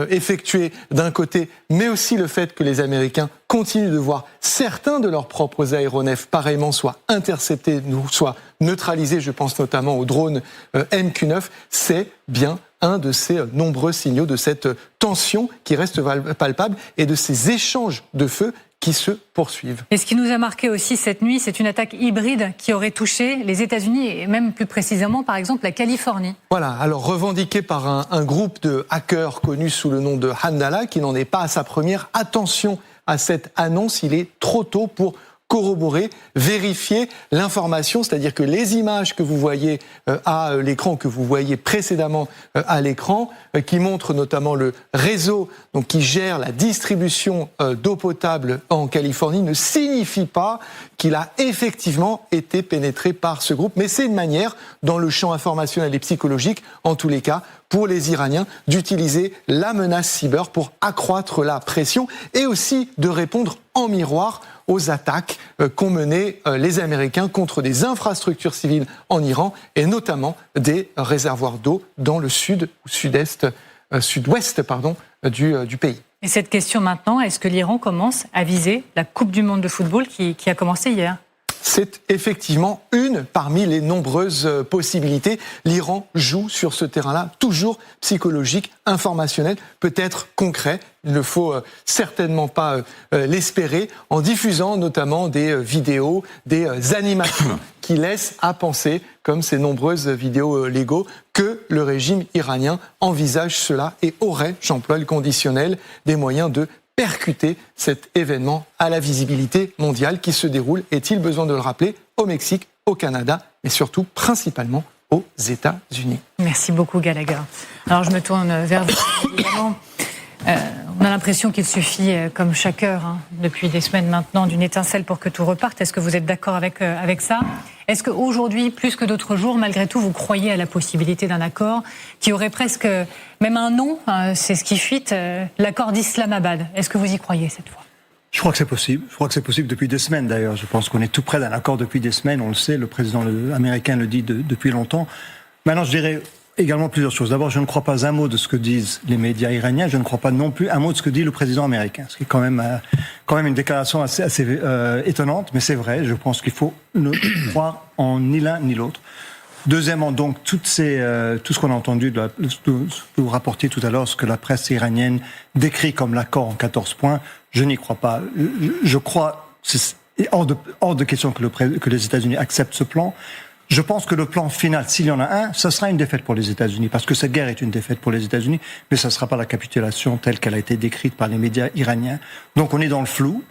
effectuées d'un côté, mais aussi le fait que les Américains continuent de voir certains de leurs propres aéronefs pareillement soit interceptés, soit neutralisés, je pense notamment aux drones MQ-9, c'est bien un de ces nombreux signaux de cette tension qui reste palpable et de ces échanges de feu qui se poursuivent. Et ce qui nous a marqué aussi cette nuit, c'est une attaque hybride qui aurait touché les États-Unis et même plus précisément, par exemple, la Californie. Voilà, alors revendiqué par un groupe de hackers connu sous le nom de Handala, qui n'en est pas à sa première. Attention à cette annonce, il est trop tôt pour corroborer, vérifier l'information, c'est-à-dire que les images que vous voyez à l'écran, que vous voyez précédemment à l'écran, qui montrent notamment le réseau donc qui gère la distribution d'eau potable en Californie, ne signifie pas qu'il a effectivement été pénétré par ce groupe, mais c'est une manière, dans le champ informationnel et psychologique, en tous les cas, pour les Iraniens, d'utiliser la menace cyber pour accroître la pression et aussi de répondre en miroir aux attaques qu'ont menées les Américains contre des infrastructures civiles en Iran et notamment des réservoirs d'eau dans le sud-ouest du pays. Et cette question maintenant, est-ce que l'Iran commence à viser la Coupe du monde de football qui a commencé hier ? C'est effectivement une parmi les nombreuses possibilités. L'Iran joue sur ce terrain-là, toujours psychologique, informationnel, peut-être concret. Il ne faut certainement pas l'espérer, en diffusant notamment des vidéos, des animations qui laissent à penser, comme ces nombreuses vidéos Lego, que le régime iranien envisage cela et aurait, j'emploie le conditionnel, des moyens de percuter cet événement à la visibilité mondiale qui se déroule, est-il besoin de le rappeler, au Mexique, au Canada, mais surtout principalement aux États-Unis. Merci beaucoup Gallagher. Alors je me tourne vers vous, évidemment. On a l'impression qu'il suffit, comme chaque heure, depuis des semaines maintenant, d'une étincelle pour que tout reparte. Est-ce que vous êtes d'accord avec ça ? Est-ce qu'aujourd'hui, plus que d'autres jours, malgré tout, vous croyez à la possibilité d'un accord qui aurait presque même un nom, c'est ce qui fuite, l'accord d'Islamabad. Est-ce que vous y croyez cette fois ? Je crois que c'est possible. Je crois que c'est possible depuis des semaines d'ailleurs. Je pense qu'on est tout près d'un accord depuis des semaines. On le sait, le président américain le dit depuis longtemps. Maintenant, je dirais également plusieurs choses. D'abord, je ne crois pas un mot de ce que disent les médias iraniens. Je ne crois pas non plus un mot de ce que dit le président américain. Ce qui est quand même une déclaration assez étonnante, mais c'est vrai. Je pense qu'il faut ne croire en ni l'un ni l'autre. Deuxièmement, donc, tout ce qu'on a entendu, vous rapportiez tout à l'heure, ce que la presse iranienne décrit comme l'accord en 14 points, je n'y crois pas. Je crois, c'est hors de question que les États-Unis acceptent ce plan. Je pense que le plan final, s'il y en a un, ce sera une défaite pour les États-Unis, parce que cette guerre est une défaite pour les États-Unis, mais ce ne sera pas la capitulation telle qu'elle a été décrite par les médias iraniens. Donc on est dans le flou.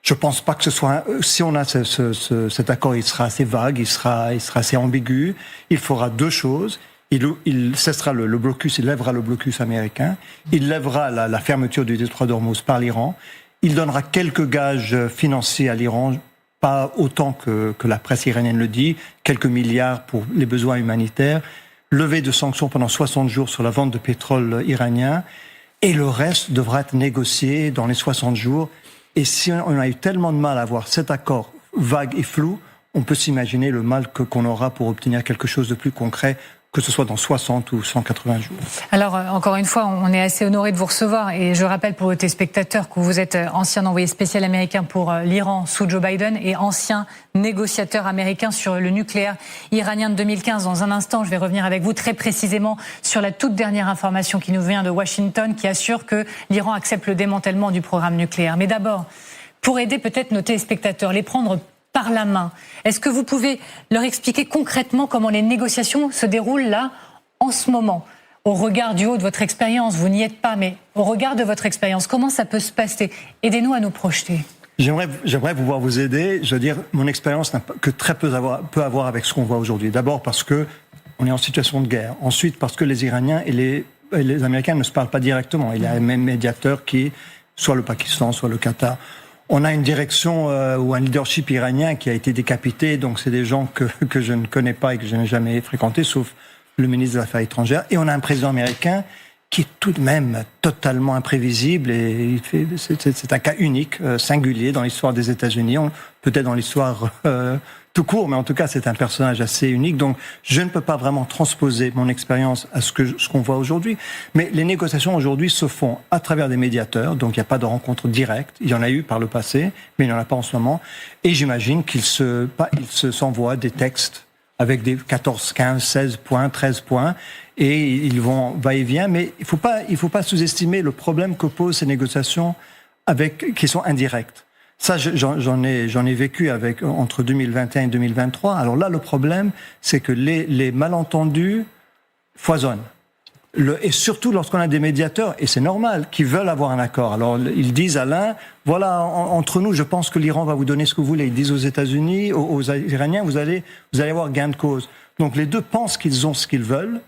Je pense pas que ce soit si on a cet accord, il sera assez vague, il sera assez ambigu. Il fera deux choses. Il cessera le blocus, il lèvera le blocus américain. Il lèvera la fermeture du détroit d'Ormuz par l'Iran. Il donnera quelques gages financiers à l'Iran, pas autant que la presse iranienne le dit, quelques milliards pour les besoins humanitaires. Levée de sanctions pendant 60 jours sur la vente de pétrole iranien. Et le reste devra être négocié dans les 60 jours. Et si on a eu tellement de mal à avoir cet accord vague et flou, on peut s'imaginer le mal qu'on aura pour obtenir quelque chose de plus concret, que ce soit dans 60 ou 180 jours. Alors, encore une fois, on est assez honoré de vous recevoir. Et je rappelle pour vos téléspectateurs que vous êtes ancien envoyé spécial américain pour l'Iran sous Joe Biden et ancien négociateur américain sur le nucléaire iranien de 2015. Dans un instant, je vais revenir avec vous très précisément sur la toute dernière information qui nous vient de Washington, qui assure que l'Iran accepte le démantèlement du programme nucléaire. Mais d'abord, pour aider peut-être nos téléspectateurs, les prendre par la main, est-ce que vous pouvez leur expliquer concrètement comment les négociations se déroulent là, en ce moment, au regard du haut de votre expérience? Vous n'y êtes pas, mais au regard de votre expérience, comment ça peut se passer? Aidez-nous à nous projeter. J'aimerais pouvoir vous aider. Je veux dire, mon expérience n'a que très peu à voir avec ce qu'on voit aujourd'hui. D'abord parce que on est en situation de guerre. Ensuite parce que les Iraniens et les Américains ne se parlent pas directement. Il y a un même médiateur qui est soit le Pakistan, soit le Qatar. On a une direction ou un leadership iranien qui a été décapité, donc c'est des gens que je ne connais pas et que je n'ai jamais fréquentés, sauf le ministre des Affaires étrangères. Et on a un président américain qui est tout de même totalement imprévisible et c'est un cas unique, singulier dans l'histoire des États-Unis, peut-être dans l'histoire tout court, mais en tout cas c'est un personnage assez unique. Donc je ne peux pas vraiment transposer mon expérience à ce qu'on voit aujourd'hui. Mais les négociations aujourd'hui se font à travers des médiateurs, donc il n'y a pas de rencontre directe. Il y en a eu par le passé, mais il n'y en a pas en ce moment. Et j'imagine qu'ils s'envoient des textes avec des 14, 15, 16 points, 13 points, et ils vont va-et-vient. Mais il faut pas sous-estimer le problème que posent ces négociations qui sont indirectes. Ça, j'en ai vécu entre 2021 et 2023. Alors là, le problème, c'est que les malentendus foisonnent. Et surtout lorsqu'on a des médiateurs, et c'est normal, qui veulent avoir un accord. Alors ils disent à l'un, voilà, entre nous, je pense que l'Iran va vous donner ce que vous voulez. Ils disent aux États-Unis, aux Iraniens, vous allez avoir gain de cause. Donc les deux pensent qu'ils ont ce qu'ils veulent.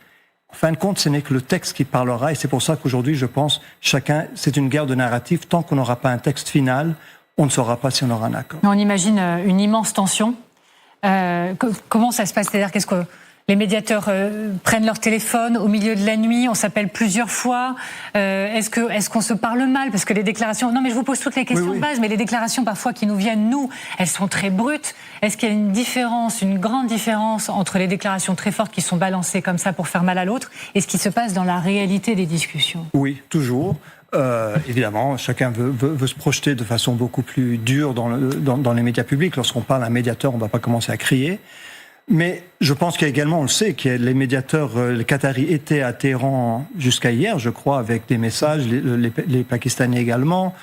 En fin de compte, ce n'est que le texte qui parlera, et c'est pour ça qu'aujourd'hui, je pense, c'est une guerre de narratif. Tant qu'on n'aura pas un texte final, on ne saura pas si on aura un accord. On imagine une immense tension. Comment ça se passe? C'est-à-dire, qu'est-ce que les médiateurs prennent leur téléphone au milieu de la nuit? On s'appelle plusieurs fois. Est-ce qu'on se parle mal? Parce que les déclarations... Non, mais je vous pose toutes les questions de base, mais les déclarations parfois qui nous viennent, nous, elles sont très brutes. Est-ce qu'il y a une différence, une grande différence entre les déclarations très fortes qui sont balancées comme ça pour faire mal à l'autre et ce qui se passe dans la réalité des discussions? Oui, toujours. Évidemment, chacun veut se projeter de façon beaucoup plus dure dans les médias publics. Lorsqu'on parle à un médiateur, on ne va pas commencer à crier. Mais je pense qu'il y a également, on le sait, que les médiateurs, les Qataris étaient à Téhéran jusqu'à hier, je crois, avec des messages, les Pakistanais également.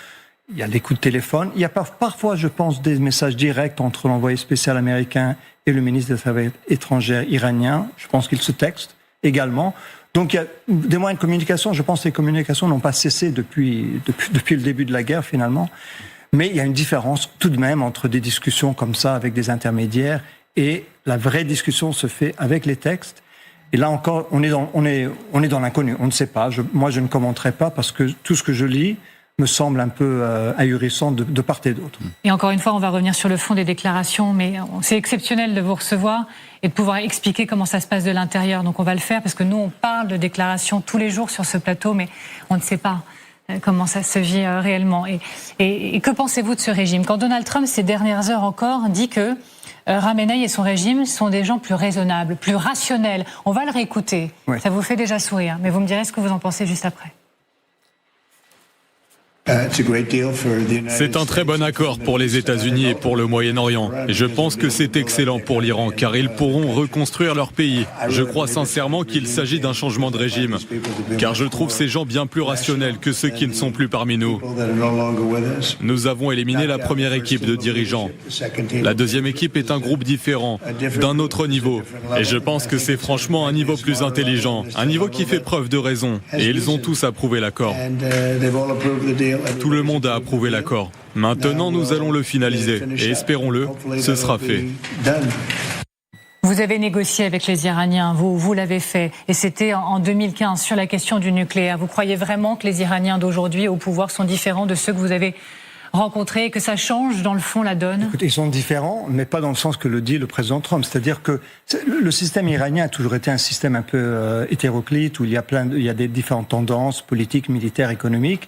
Il y a des coups de téléphone. Il y a parfois, je pense, des messages directs entre l'envoyé spécial américain et le ministre des Affaires étrangères iranien. Je pense qu'ils se textent également. Donc il y a des moyens de communication. Je pense que les communications n'ont pas cessé depuis le début de la guerre, finalement. Mais il y a une différence tout de même entre des discussions comme ça avec des intermédiaires et la vraie discussion se fait avec les textes. Et là encore, on est dans l'inconnu. On ne sait pas. Moi, je ne commenterai pas parce que tout ce que je lis me semble un peu ahurissant de part et d'autre. Et encore une fois, on va revenir sur le fond des déclarations, mais c'est exceptionnel de vous recevoir et de pouvoir expliquer comment ça se passe de l'intérieur. Donc on va le faire parce que nous, on parle de déclarations tous les jours sur ce plateau, mais on ne sait pas comment ça se vit réellement. Et que pensez-vous de ce régime? Quand Donald Trump, ces dernières heures encore, dit que Khamenei et son régime sont des gens plus raisonnables, plus rationnels. On va le réécouter. Ouais. Ça vous fait déjà sourire, mais vous me direz ce que vous en pensez juste après. C'est un très bon accord pour les États-Unis et pour le Moyen-Orient. Et je pense que c'est excellent pour l'Iran, car ils pourront reconstruire leur pays. Je crois sincèrement qu'il s'agit d'un changement de régime, car je trouve ces gens bien plus rationnels que ceux qui ne sont plus parmi nous. Nous avons éliminé la première équipe de dirigeants. La deuxième équipe est un groupe différent, d'un autre niveau. Et je pense que c'est franchement un niveau plus intelligent, un niveau qui fait preuve de raison. Et ils ont tous approuvé l'accord. Tout le monde a approuvé l'accord. Maintenant, nous allons le finaliser. Et espérons-le, ce sera fait. Vous avez négocié avec les Iraniens, vous l'avez fait. Et c'était en 2015 sur la question du nucléaire. Vous croyez vraiment que les Iraniens d'aujourd'hui au pouvoir sont différents de ceux que vous avez rencontrés, que ça change dans le fond la donne? Écoutez, ils sont différents, mais pas dans le sens que le dit le président Trump. C'est-à-dire que le système iranien a toujours été un système un peu hétéroclite, où il y a des différentes tendances politiques, militaires, économiques.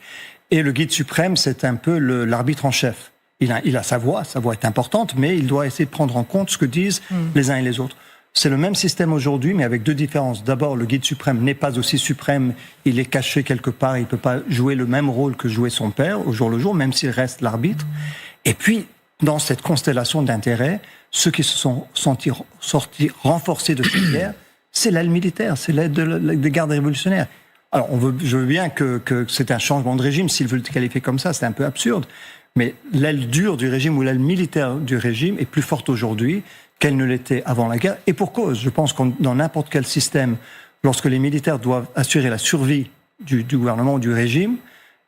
Et le guide suprême, c'est un peu l'arbitre en chef. Il a sa voix est importante, mais il doit essayer de prendre en compte ce que disent les uns et les autres. C'est le même système aujourd'hui, mais avec deux différences. D'abord, le guide suprême n'est pas aussi suprême, il est caché quelque part, il ne peut pas jouer le même rôle que jouait son père au jour le jour, même s'il reste l'arbitre. Et puis, dans cette constellation d'intérêts, ceux qui se sont sortis renforcés de cette guerre, c'est l'aile militaire, c'est l'aide des gardes révolutionnaires. Alors, je veux bien que c'est un changement de régime, s'ils veulent le qualifier comme ça, c'est un peu absurde, mais l'aile dure du régime ou l'aile militaire du régime est plus forte aujourd'hui qu'elle ne l'était avant la guerre, et pour cause. Je pense que dans n'importe quel système, lorsque les militaires doivent assurer la survie du gouvernement ou du régime,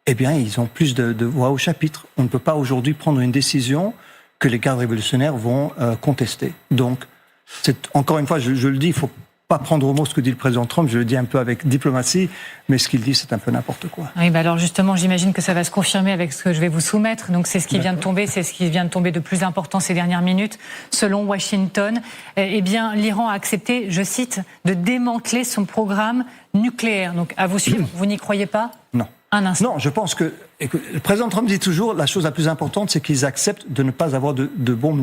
eh bien, ils ont plus de voix au chapitre. On ne peut pas aujourd'hui prendre une décision que les gardes révolutionnaires vont contester. Donc, encore une fois, je le dis, il faut pas prendre au mot ce que dit le président Trump, je le dis un peu avec diplomatie, mais ce qu'il dit, c'est un peu n'importe quoi. Oui, alors justement, j'imagine que ça va se confirmer avec ce que je vais vous soumettre. Donc c'est ce qui vient de tomber, c'est ce qui vient de tomber de plus important ces dernières minutes. Selon Washington, eh bien, l'Iran a accepté, je cite, de démanteler son programme nucléaire. Donc à vous suivre, vous n'y croyez pas? Non. Un instant. Non, je pense que le président Trump dit toujours la chose la plus importante, c'est qu'ils acceptent de ne pas avoir d'armes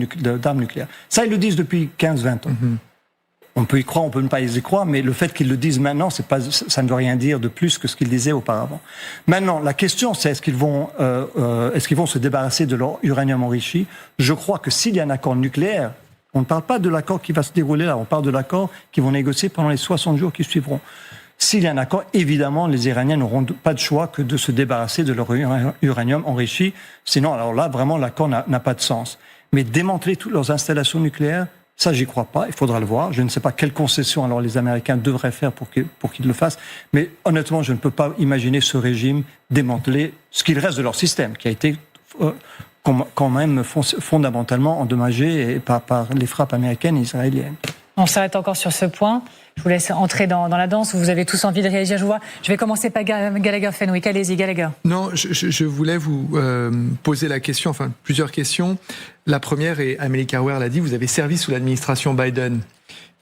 nucléaires. Ça, ils le disent depuis 15-20 ans. On peut y croire, on peut ne pas y croire, mais le fait qu'ils le disent maintenant, ça ne veut rien dire de plus que ce qu'ils disaient auparavant. Maintenant, la question, c'est est-ce qu'ils vont se débarrasser de leur uranium enrichi? Je crois que s'il y a un accord nucléaire, on ne parle pas de l'accord qui va se dérouler là, on parle de l'accord qu'ils vont négocier pendant les 60 jours qui suivront. S'il y a un accord, évidemment, les Iraniens n'auront pas de choix que de se débarrasser de leur uranium enrichi. Sinon, alors là, vraiment, l'accord n'a pas de sens. Mais démanteler toutes leurs installations nucléaires, ça, j'y crois pas. Il faudra le voir. Je ne sais pas quelles concessions alors les Américains devraient faire pour qu'ils le fassent. Mais honnêtement, je ne peux pas imaginer ce régime démanteler ce qu'il reste de leur système, qui a été quand même fondamentalement endommagé par les frappes américaines et israéliennes. On s'arrête encore sur ce point. Je vous laisse entrer dans la danse. Vous avez tous envie de réagir. Je vais commencer par Gallagher Fenwick. Allez-y, Gallagher. Non, je voulais vous poser la question, enfin plusieurs questions. La première, et Amélie Carwer l'a dit, vous avez servi sous l'administration Biden.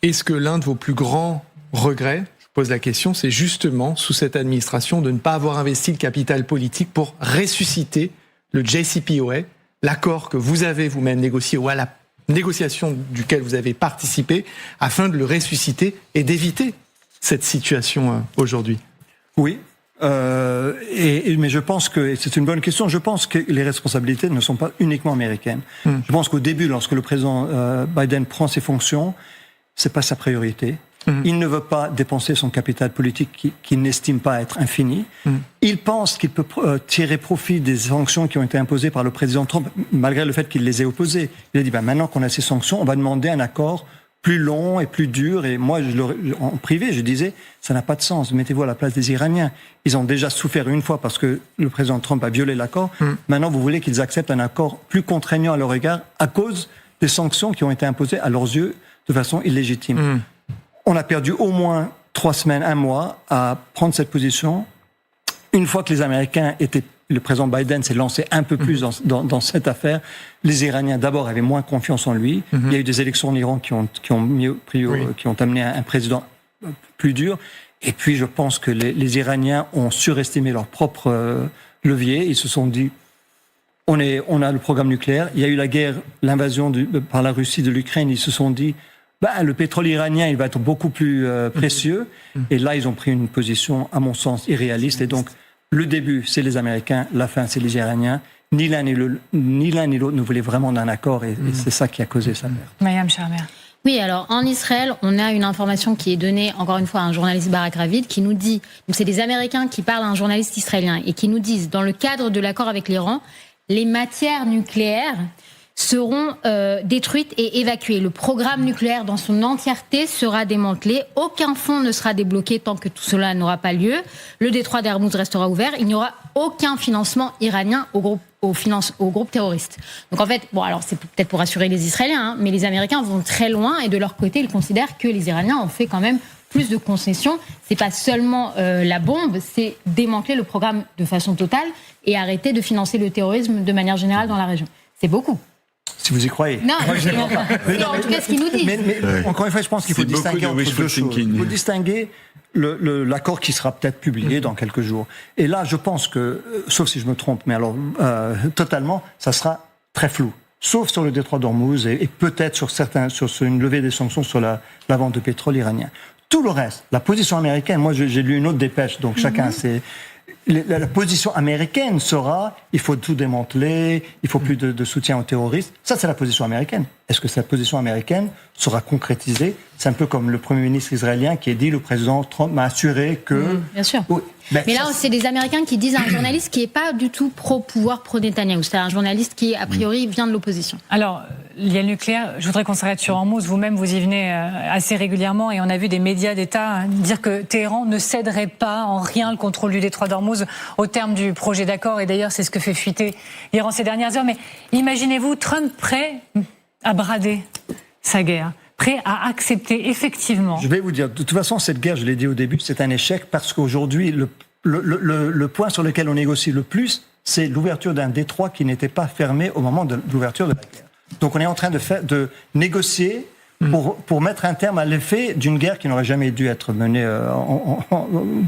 Est-ce que l'un de vos plus grands regrets, je pose la question, c'est justement sous cette administration de ne pas avoir investi le capital politique pour ressusciter le JCPOA, l'accord que vous avez vous-même négocié ou à la négociation duquel vous avez participé, afin de le ressusciter et d'éviter cette situation aujourd'hui? Oui, mais je pense que, c'est une bonne question, je pense que les responsabilités ne sont pas uniquement américaines. Je pense qu'au début, lorsque le président Biden prend ses fonctions, c'est pas sa priorité. Il ne veut pas dépenser son capital politique qu'il n'estime pas être infini. Il pense qu'il peut tirer profit des sanctions qui ont été imposées par le président Trump, malgré le fait qu'il les ait opposées. Il a dit, maintenant qu'on a ces sanctions, on va demander un accord plus long et plus dur. Et moi, en privé, je disais, ça n'a pas de sens. Mettez-vous à la place des Iraniens. Ils ont déjà souffert une fois parce que le président Trump a violé l'accord. Maintenant, vous voulez qu'ils acceptent un accord plus contraignant à leur égard à cause des sanctions qui ont été imposées à leurs yeux de façon illégitime. On a perdu au moins 3 semaines, 1 mois à prendre cette position. Une fois que les Américains le président Biden s'est lancé un peu plus dans cette affaire, les Iraniens d'abord avaient moins confiance en lui. Il y a eu des élections en Iran qui ont amené un président plus dur. Et puis, je pense que les Iraniens ont surestimé leur propre levier. Ils se sont dit, on a le programme nucléaire. Il y a eu la guerre, l'invasion par la Russie de l'Ukraine. Ils se sont dit, le pétrole iranien, il va être beaucoup plus précieux. Et là, ils ont pris une position, à mon sens, irréaliste. Et donc, le début, c'est les Américains. La fin, c'est les Iraniens. Ni l'un ni l'autre ne voulaient vraiment d'un accord. Et c'est ça qui a causé sa perte. Mayam Shermer. Oui, alors en Israël, on a une information qui est donnée, encore une fois, à un journaliste Barak Ravid, qui nous dit, donc c'est des Américains qui parlent à un journaliste israélien, et qui nous disent, dans le cadre de l'accord avec l'Iran, les matières nucléaires seront détruites et évacuées. Le programme nucléaire dans son entièreté sera démantelé. Aucun fonds ne sera débloqué tant que tout cela n'aura pas lieu. Le détroit d'Hermouz restera ouvert. Il n'y aura aucun financement iranien au groupe terroriste. Donc en fait, alors c'est peut-être pour rassurer les Israéliens, mais les Américains vont très loin et de leur côté, ils considèrent que les Iraniens ont fait quand même plus de concessions. C'est pas seulement la bombe, c'est démanteler le programme de façon totale et arrêter de financer le terrorisme de manière générale dans la région. C'est beaucoup. Si vous y croyez. Non, c'est en tout cas ce qu'ils nous disent. Mais encore une fois, je pense qu'il faut distinguer entre deux choses. Il faut distinguer l'accord qui sera peut-être publié dans quelques jours. Et là, je pense que, sauf si je me trompe, mais alors totalement, ça sera très flou. Sauf sur le détroit d'Ormuz et peut-être sur une levée des sanctions sur la vente de pétrole iranien. Tout le reste, la position américaine, moi j'ai lu une autre dépêche, donc chacun sait. La position américaine sera, il faut tout démanteler, il faut plus de soutien aux terroristes. Ça, c'est la position américaine. Est-ce que cette position américaine sera concrétisée ? C'est un peu comme le Premier ministre israélien qui a dit, le président Trump m'a assuré que... Bien sûr. Oui. Mais là, c'est des Américains qui disent à un journaliste qui n'est pas du tout pro-pouvoir, pro-Netanyahou. C'est un journaliste qui, a priori, vient de l'opposition. Alors, il y a le nucléaire. Je voudrais qu'on s'arrête sur Hormuz. Vous-même, vous y venez assez régulièrement et on a vu des médias d'État dire que Téhéran ne céderait pas en rien le contrôle du détroit d'Hormuz au terme du projet d'accord. Et d'ailleurs, c'est ce que fait fuiter l'Iran ces dernières heures. Mais imaginez-vous Trump prêt à brader sa guerre, prêt à accepter effectivement. Je vais vous dire, de toute façon, cette guerre, je l'ai dit au début, c'est un échec parce qu'aujourd'hui, le point sur lequel on négocie le plus, c'est l'ouverture d'un détroit qui n'était pas fermé au moment de l'ouverture de la guerre. Donc on est en train de négocier pour mettre un terme à l'effet d'une guerre qui n'aurait jamais dû être menée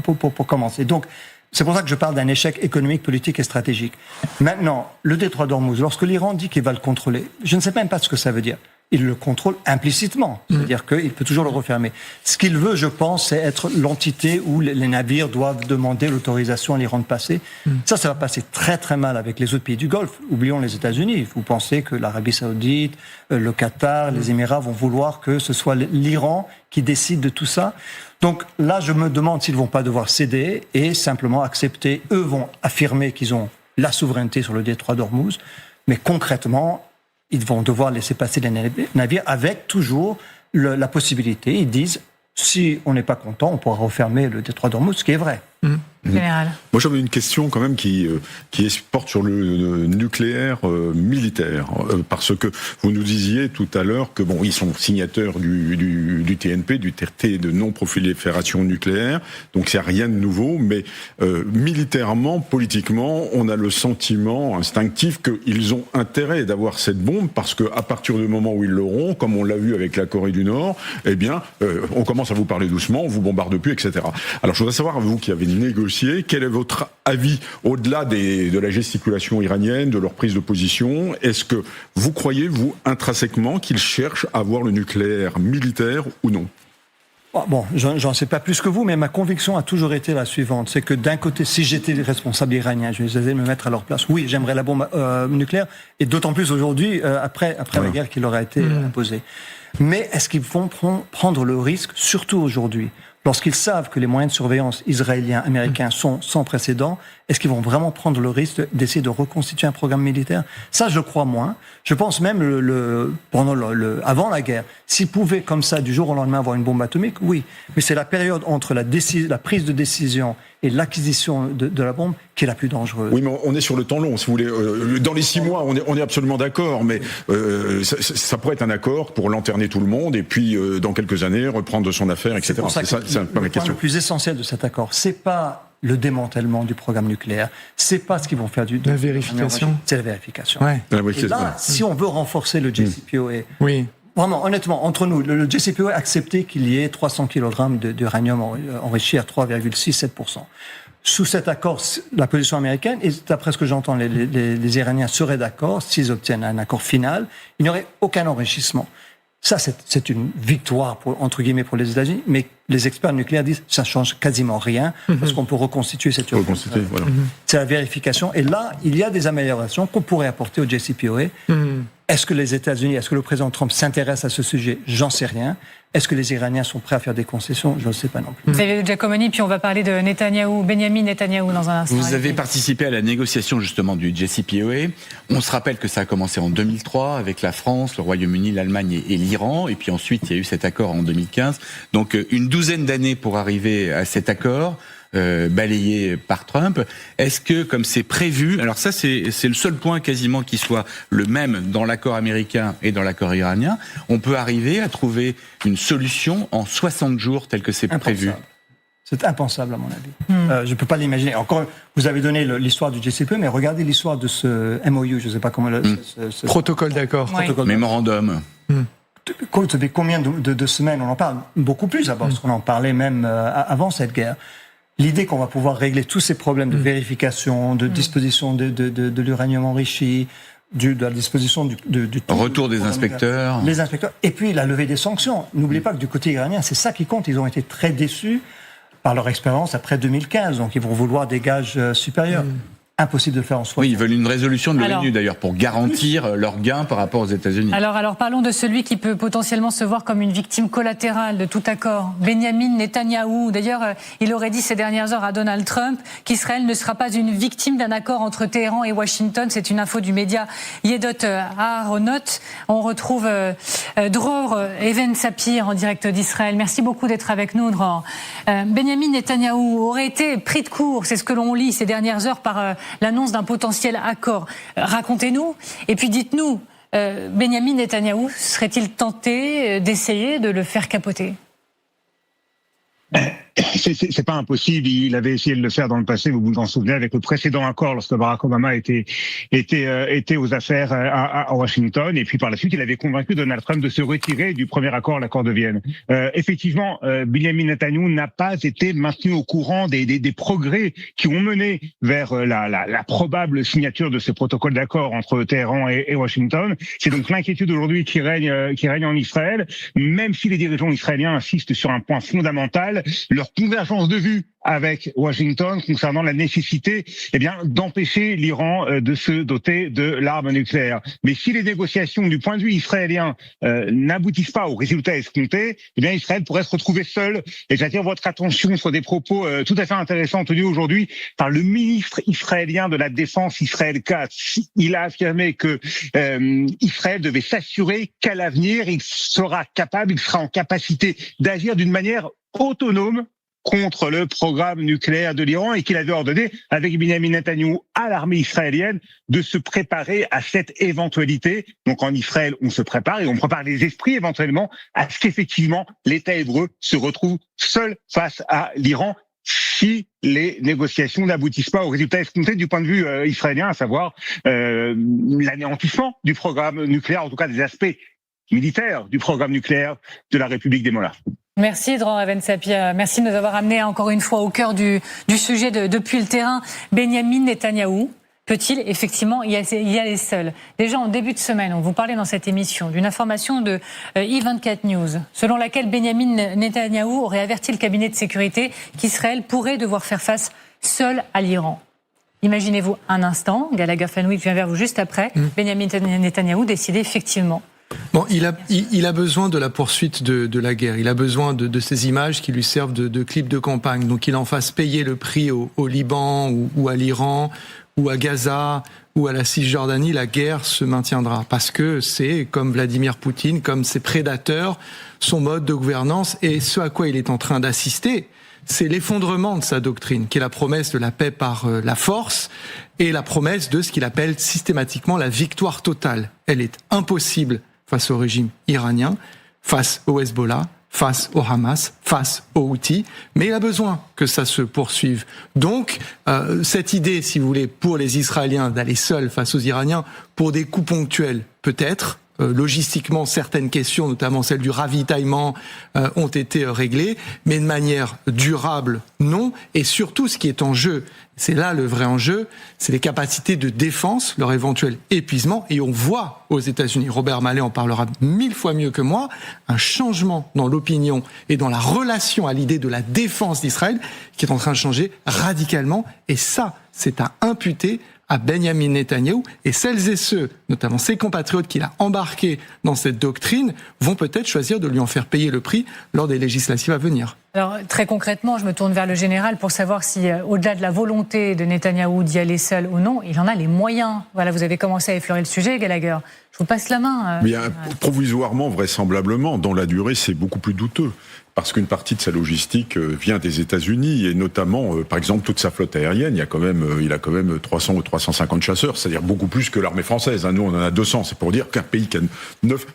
pour commencer. Donc c'est pour ça que je parle d'un échec économique, politique et stratégique. Maintenant, le détroit d'Ormuz, lorsque l'Iran dit qu'il va le contrôler, je ne sais même pas ce que ça veut dire. Il le contrôle implicitement, c'est-à-dire qu'il peut toujours le refermer. Ce qu'il veut, je pense, c'est être l'entité où les navires doivent demander l'autorisation à l'Iran de passer. Ça va passer très très mal avec les autres pays du Golfe. Oublions les États-Unis. Vous pensez que l'Arabie Saoudite, le Qatar, les Émirats vont vouloir que ce soit l'Iran qui décide de tout ça. Donc là, je me demande s'ils vont pas devoir céder et simplement accepter. Eux vont affirmer qu'ils ont la souveraineté sur le détroit d'Ormuz, mais concrètement, ils vont devoir laisser passer les navires avec toujours la possibilité. Ils disent, si on n'est pas content, on pourra refermer le détroit d'Ormuz, ce qui est vrai. Général. Moi, j'avais une question quand même qui porte sur le nucléaire militaire, parce que vous nous disiez tout à l'heure que ils sont signataires du TNP, du traité de non-prolifération nucléaire, donc c'est rien de nouveau, mais militairement, politiquement, on a le sentiment instinctif qu'ils ont intérêt d'avoir cette bombe, parce que à partir du moment où ils l'auront, comme on l'a vu avec la Corée du Nord, on commence à vous parler doucement, on vous bombarde plus, etc. Alors, je voudrais savoir, vous qui avez négocié, quel est votre avis au-delà de la gesticulation iranienne, de leur prise de position? Est-ce que vous croyez, vous, intrinsèquement, qu'ils cherchent à avoir le nucléaire militaire ou non? Bon, j'en sais pas plus que vous, mais ma conviction a toujours été la suivante. C'est que d'un côté, si j'étais responsable iranien, je vais me mettre à leur place. Oui, j'aimerais la bombe nucléaire, et d'autant plus aujourd'hui, après la guerre qui leur a été imposée. Mais est-ce qu'ils vont prendre le risque, surtout aujourd'hui, lorsqu'ils savent que les moyens de surveillance israéliens, américains sont sans précédent, est-ce qu'ils vont vraiment prendre le risque d'essayer de reconstituer un programme militaire? Ça, je crois moins. Je pense même avant la guerre, s'ils pouvaient comme ça, du jour au lendemain, avoir une bombe atomique, oui. Mais c'est la période entre la prise de décision et l'acquisition de la bombe qui est la plus dangereuse. Oui, mais on est sur le temps long, si vous voulez. Dans les 6 mois, on est absolument d'accord, mais ça pourrait être un accord pour lanterner tout le monde et puis, dans quelques années, reprendre son affaire, etc. C'est ça ma question. Le plus essentiel de cet accord, c'est pas le démantèlement du programme nucléaire, c'est pas ce qu'ils vont faire la vérification. C'est la vérification. Ouais. Et là, si on veut renforcer le JCPOA, Vraiment, honnêtement, entre nous, le JCPOA a accepté qu'il y ait 300 kg d'uranium enrichi à 3,67%. Sous cet accord, la position américaine, et d'après ce que j'entends, les Iraniens seraient d'accord, s'ils obtiennent un accord final, il n'y aurait aucun enrichissement. Ça, c'est une victoire, entre guillemets, pour les États-Unis, mais les experts nucléaires disent que ça change quasiment rien, parce qu'on peut reconstituer cette uranium. Voilà. C'est la vérification. Et là, il y a des améliorations qu'on pourrait apporter au JCPOA. Est-ce que les États-Unis, est-ce que le président Trump s'intéresse à ce sujet? J'en sais rien. Est-ce que les Iraniens sont prêts à faire des concessions? Je ne sais pas non plus. Xavier Giacomoni, puis on va parler de Netanyahou, Benyamin Netanyahou dans un instant. Vous avez participé à la négociation justement du JCPOA. On se rappelle que ça a commencé en 2003 avec la France, le Royaume-Uni, l'Allemagne et l'Iran. Et puis ensuite, il y a eu cet accord en 2015. Donc une douzaine d'années pour arriver à cet accord. Balayé par Trump. Est-ce que, comme c'est prévu, alors ça c'est le seul point quasiment qui soit le même dans l'accord américain et dans l'accord iranien, on peut arriver à trouver une solution en 60 jours tel que c'est prévu? C'est impensable à mon avis. Je ne peux pas l'imaginer. Encore, vous avez donné l'histoire du JCPOA, mais regardez l'histoire de ce MOU, je ne sais pas comment... ce protocole d'accord. Oui. Mémorandum. Depuis combien de semaines on en parle? Beaucoup plus d'abord, parce qu'on en parlait même avant cette guerre. L'idée qu'on va pouvoir régler tous ces problèmes de vérification, de disposition de l'uranium enrichi, de la disposition du retour des inspecteurs. Les inspecteurs. Et puis la levée des sanctions. N'oubliez pas que du côté iranien, c'est ça qui compte. Ils ont été très déçus par leur expérience après 2015. Donc ils vont vouloir des gages supérieurs. Impossible de le faire en soi. Oui, ils veulent une résolution de l'ONU d'ailleurs pour garantir leur gain par rapport aux États-Unis. Alors parlons de celui qui peut potentiellement se voir comme une victime collatérale de tout accord. Benyamin Netanyahou. D'ailleurs, il aurait dit ces dernières heures à Donald Trump qu'Israël ne sera pas une victime d'un accord entre Téhéran et Washington. C'est une info du média Yedot Aharonot. On retrouve Dror Even Sapir en direct d'Israël. Merci beaucoup d'être avec nous, Dror. Benyamin Netanyahou aurait été pris de court, c'est ce que l'on lit ces dernières heures par l'annonce d'un potentiel accord. Racontez-nous, et puis dites-nous, Benyamin Netanyahou serait-il tenté d'essayer de le faire capoter ? C'est pas impossible. Il avait essayé de le faire dans le passé. Vous vous en souvenez avec le précédent accord lorsque Barack Obama était aux affaires à Washington. Et puis par la suite, il avait convaincu Donald Trump de se retirer du premier accord, l'accord de Vienne. Effectivement, Benyamin Netanyahou n'a pas été maintenu au courant des progrès qui ont mené vers la probable signature de ce protocole d'accord entre Téhéran et Washington. C'est donc l'inquiétude aujourd'hui qui règne en Israël, même si les dirigeants israéliens insistent sur un point fondamental, leur convergence de vue avec Washington concernant la nécessité d'empêcher l'Iran de se doter de l'arme nucléaire. Mais si les négociations du point de vue israélien n'aboutissent pas au résultat escompté, Israël pourrait se retrouver seul. Et j'attire votre attention sur des propos tout à fait intéressants tenus aujourd'hui par le ministre israélien de la Défense, Israël Katz. Il a affirmé que Israël devait s'assurer qu'à l'avenir, il sera en capacité d'agir d'une manière autonome contre le programme nucléaire de l'Iran et qu'il avait ordonné, avec Benyamin Netanyahou, à l'armée israélienne de se préparer à cette éventualité. Donc en Israël, on se prépare et on prépare les esprits éventuellement à ce qu'effectivement l'État hébreu se retrouve seul face à l'Iran si les négociations n'aboutissent pas au résultat escompté du point de vue israélien, à savoir l'anéantissement du programme nucléaire, en tout cas des aspects militaires du programme nucléaire de la République des Mollahs. Merci Dror Even Sapir, merci de nous avoir amené encore une fois au cœur du sujet depuis le terrain. Benyamin Netanyahou peut-il effectivement y aller seul? Déjà en début de semaine, on vous parlait dans cette émission d'une information de i24 News, selon laquelle Benyamin Netanyahou aurait averti le cabinet de sécurité qu'Israël pourrait devoir faire face seul à l'Iran. Imaginez-vous un instant, Gallagher Fenwick vient vers vous juste après, Benyamin Netanyahou décidait effectivement. Bon, il a besoin de la poursuite de la guerre. Il a besoin de ces images qui lui servent de clip de campagne. Donc il en fasse payer le prix au Liban ou à l'Iran ou à Gaza ou à la Cisjordanie. La guerre se maintiendra parce que c'est comme Vladimir Poutine, comme ses prédateurs, son mode de gouvernance et ce à quoi il est en train d'assister. C'est l'effondrement de sa doctrine, qui est la promesse de la paix par la force et la promesse de ce qu'il appelle systématiquement la victoire totale. Elle est impossible face au régime iranien, face au Hezbollah, face au Hamas, face aux Houthis, mais il a besoin que ça se poursuive. Donc, cette idée, si vous voulez, pour les Israéliens d'aller seuls face aux Iraniens, pour des coups ponctuels, peut-être, logistiquement, certaines questions, notamment celle du ravitaillement, ont été réglées, mais de manière durable, non. Et surtout, ce qui est en jeu, c'est là le vrai enjeu, c'est les capacités de défense, leur éventuel épuisement. Et on voit aux États-Unis, Robert Malley en parlera 1000 fois mieux que moi, un changement dans l'opinion et dans la relation à l'idée de la défense d'Israël qui est en train de changer radicalement. Et ça, c'est à imputer à Benjamin Netanyahou, et celles et ceux, notamment ses compatriotes qu'il a embarqués dans cette doctrine, vont peut-être choisir de lui en faire payer le prix lors des législatives à venir. Alors, très concrètement, je me tourne vers le général pour savoir si, au-delà de la volonté de Netanyahou d'y aller seul ou non, il en a les moyens. Voilà, vous avez commencé à effleurer le sujet, Gallagher. Je vous passe la main. Provisoirement, vraisemblablement, dans la durée, c'est beaucoup plus douteux. Parce qu'une partie de sa logistique vient des États-Unis et notamment, par exemple, toute sa flotte aérienne. Il a quand même 300 ou 350 chasseurs, c'est-à-dire beaucoup plus que l'armée française. Nous, on en a 200. C'est pour dire qu'un pays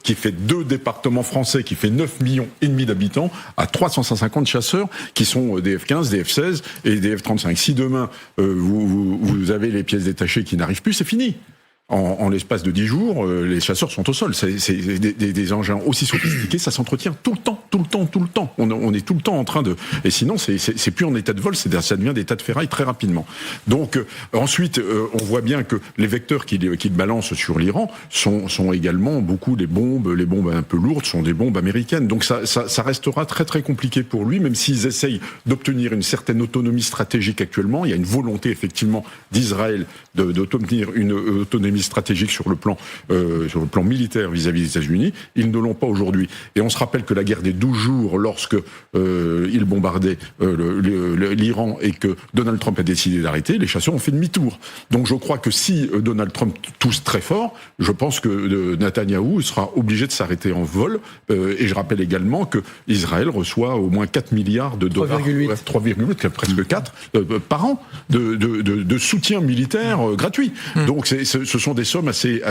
qui fait 2 départements français, qui fait 9,5 millions d'habitants, a 350 chasseurs qui sont des F-15, des F-16 et des F-35. Si demain vous avez les pièces détachées qui n'arrivent plus, c'est fini. En l'espace de 10 jours, les chasseurs sont au sol. C'est des engins aussi sophistiqués, ça s'entretient tout le temps. On est tout le temps en train de... Et sinon, c'est plus en état de vol, ça devient des tas de ferraille très rapidement. Donc, ensuite, on voit bien que les vecteurs qu'il balance sur l'Iran sont également beaucoup les bombes un peu lourdes, sont des bombes américaines. Donc ça restera très très compliqué pour lui, même s'ils essayent d'obtenir une certaine autonomie stratégique actuellement. Il y a une volonté, effectivement, d'Israël d'obtenir une autonomie stratégique sur le plan militaire vis-à-vis des États-Unis. Ils ne l'ont pas aujourd'hui. Et on se rappelle que la guerre des 12 jours, lorsque ils bombardaient l'Iran et que Donald Trump a décidé d'arrêter, les chasseurs ont fait demi-tour. Donc je crois que si Donald Trump tousse très fort, je pense que Netanyahou sera obligé de s'arrêter en vol. Et je rappelle également que Israël reçoit au moins 4 milliards de dollars, 3,8, presque 4 par an de soutien militaire gratuit. Donc ce sont des sommes assez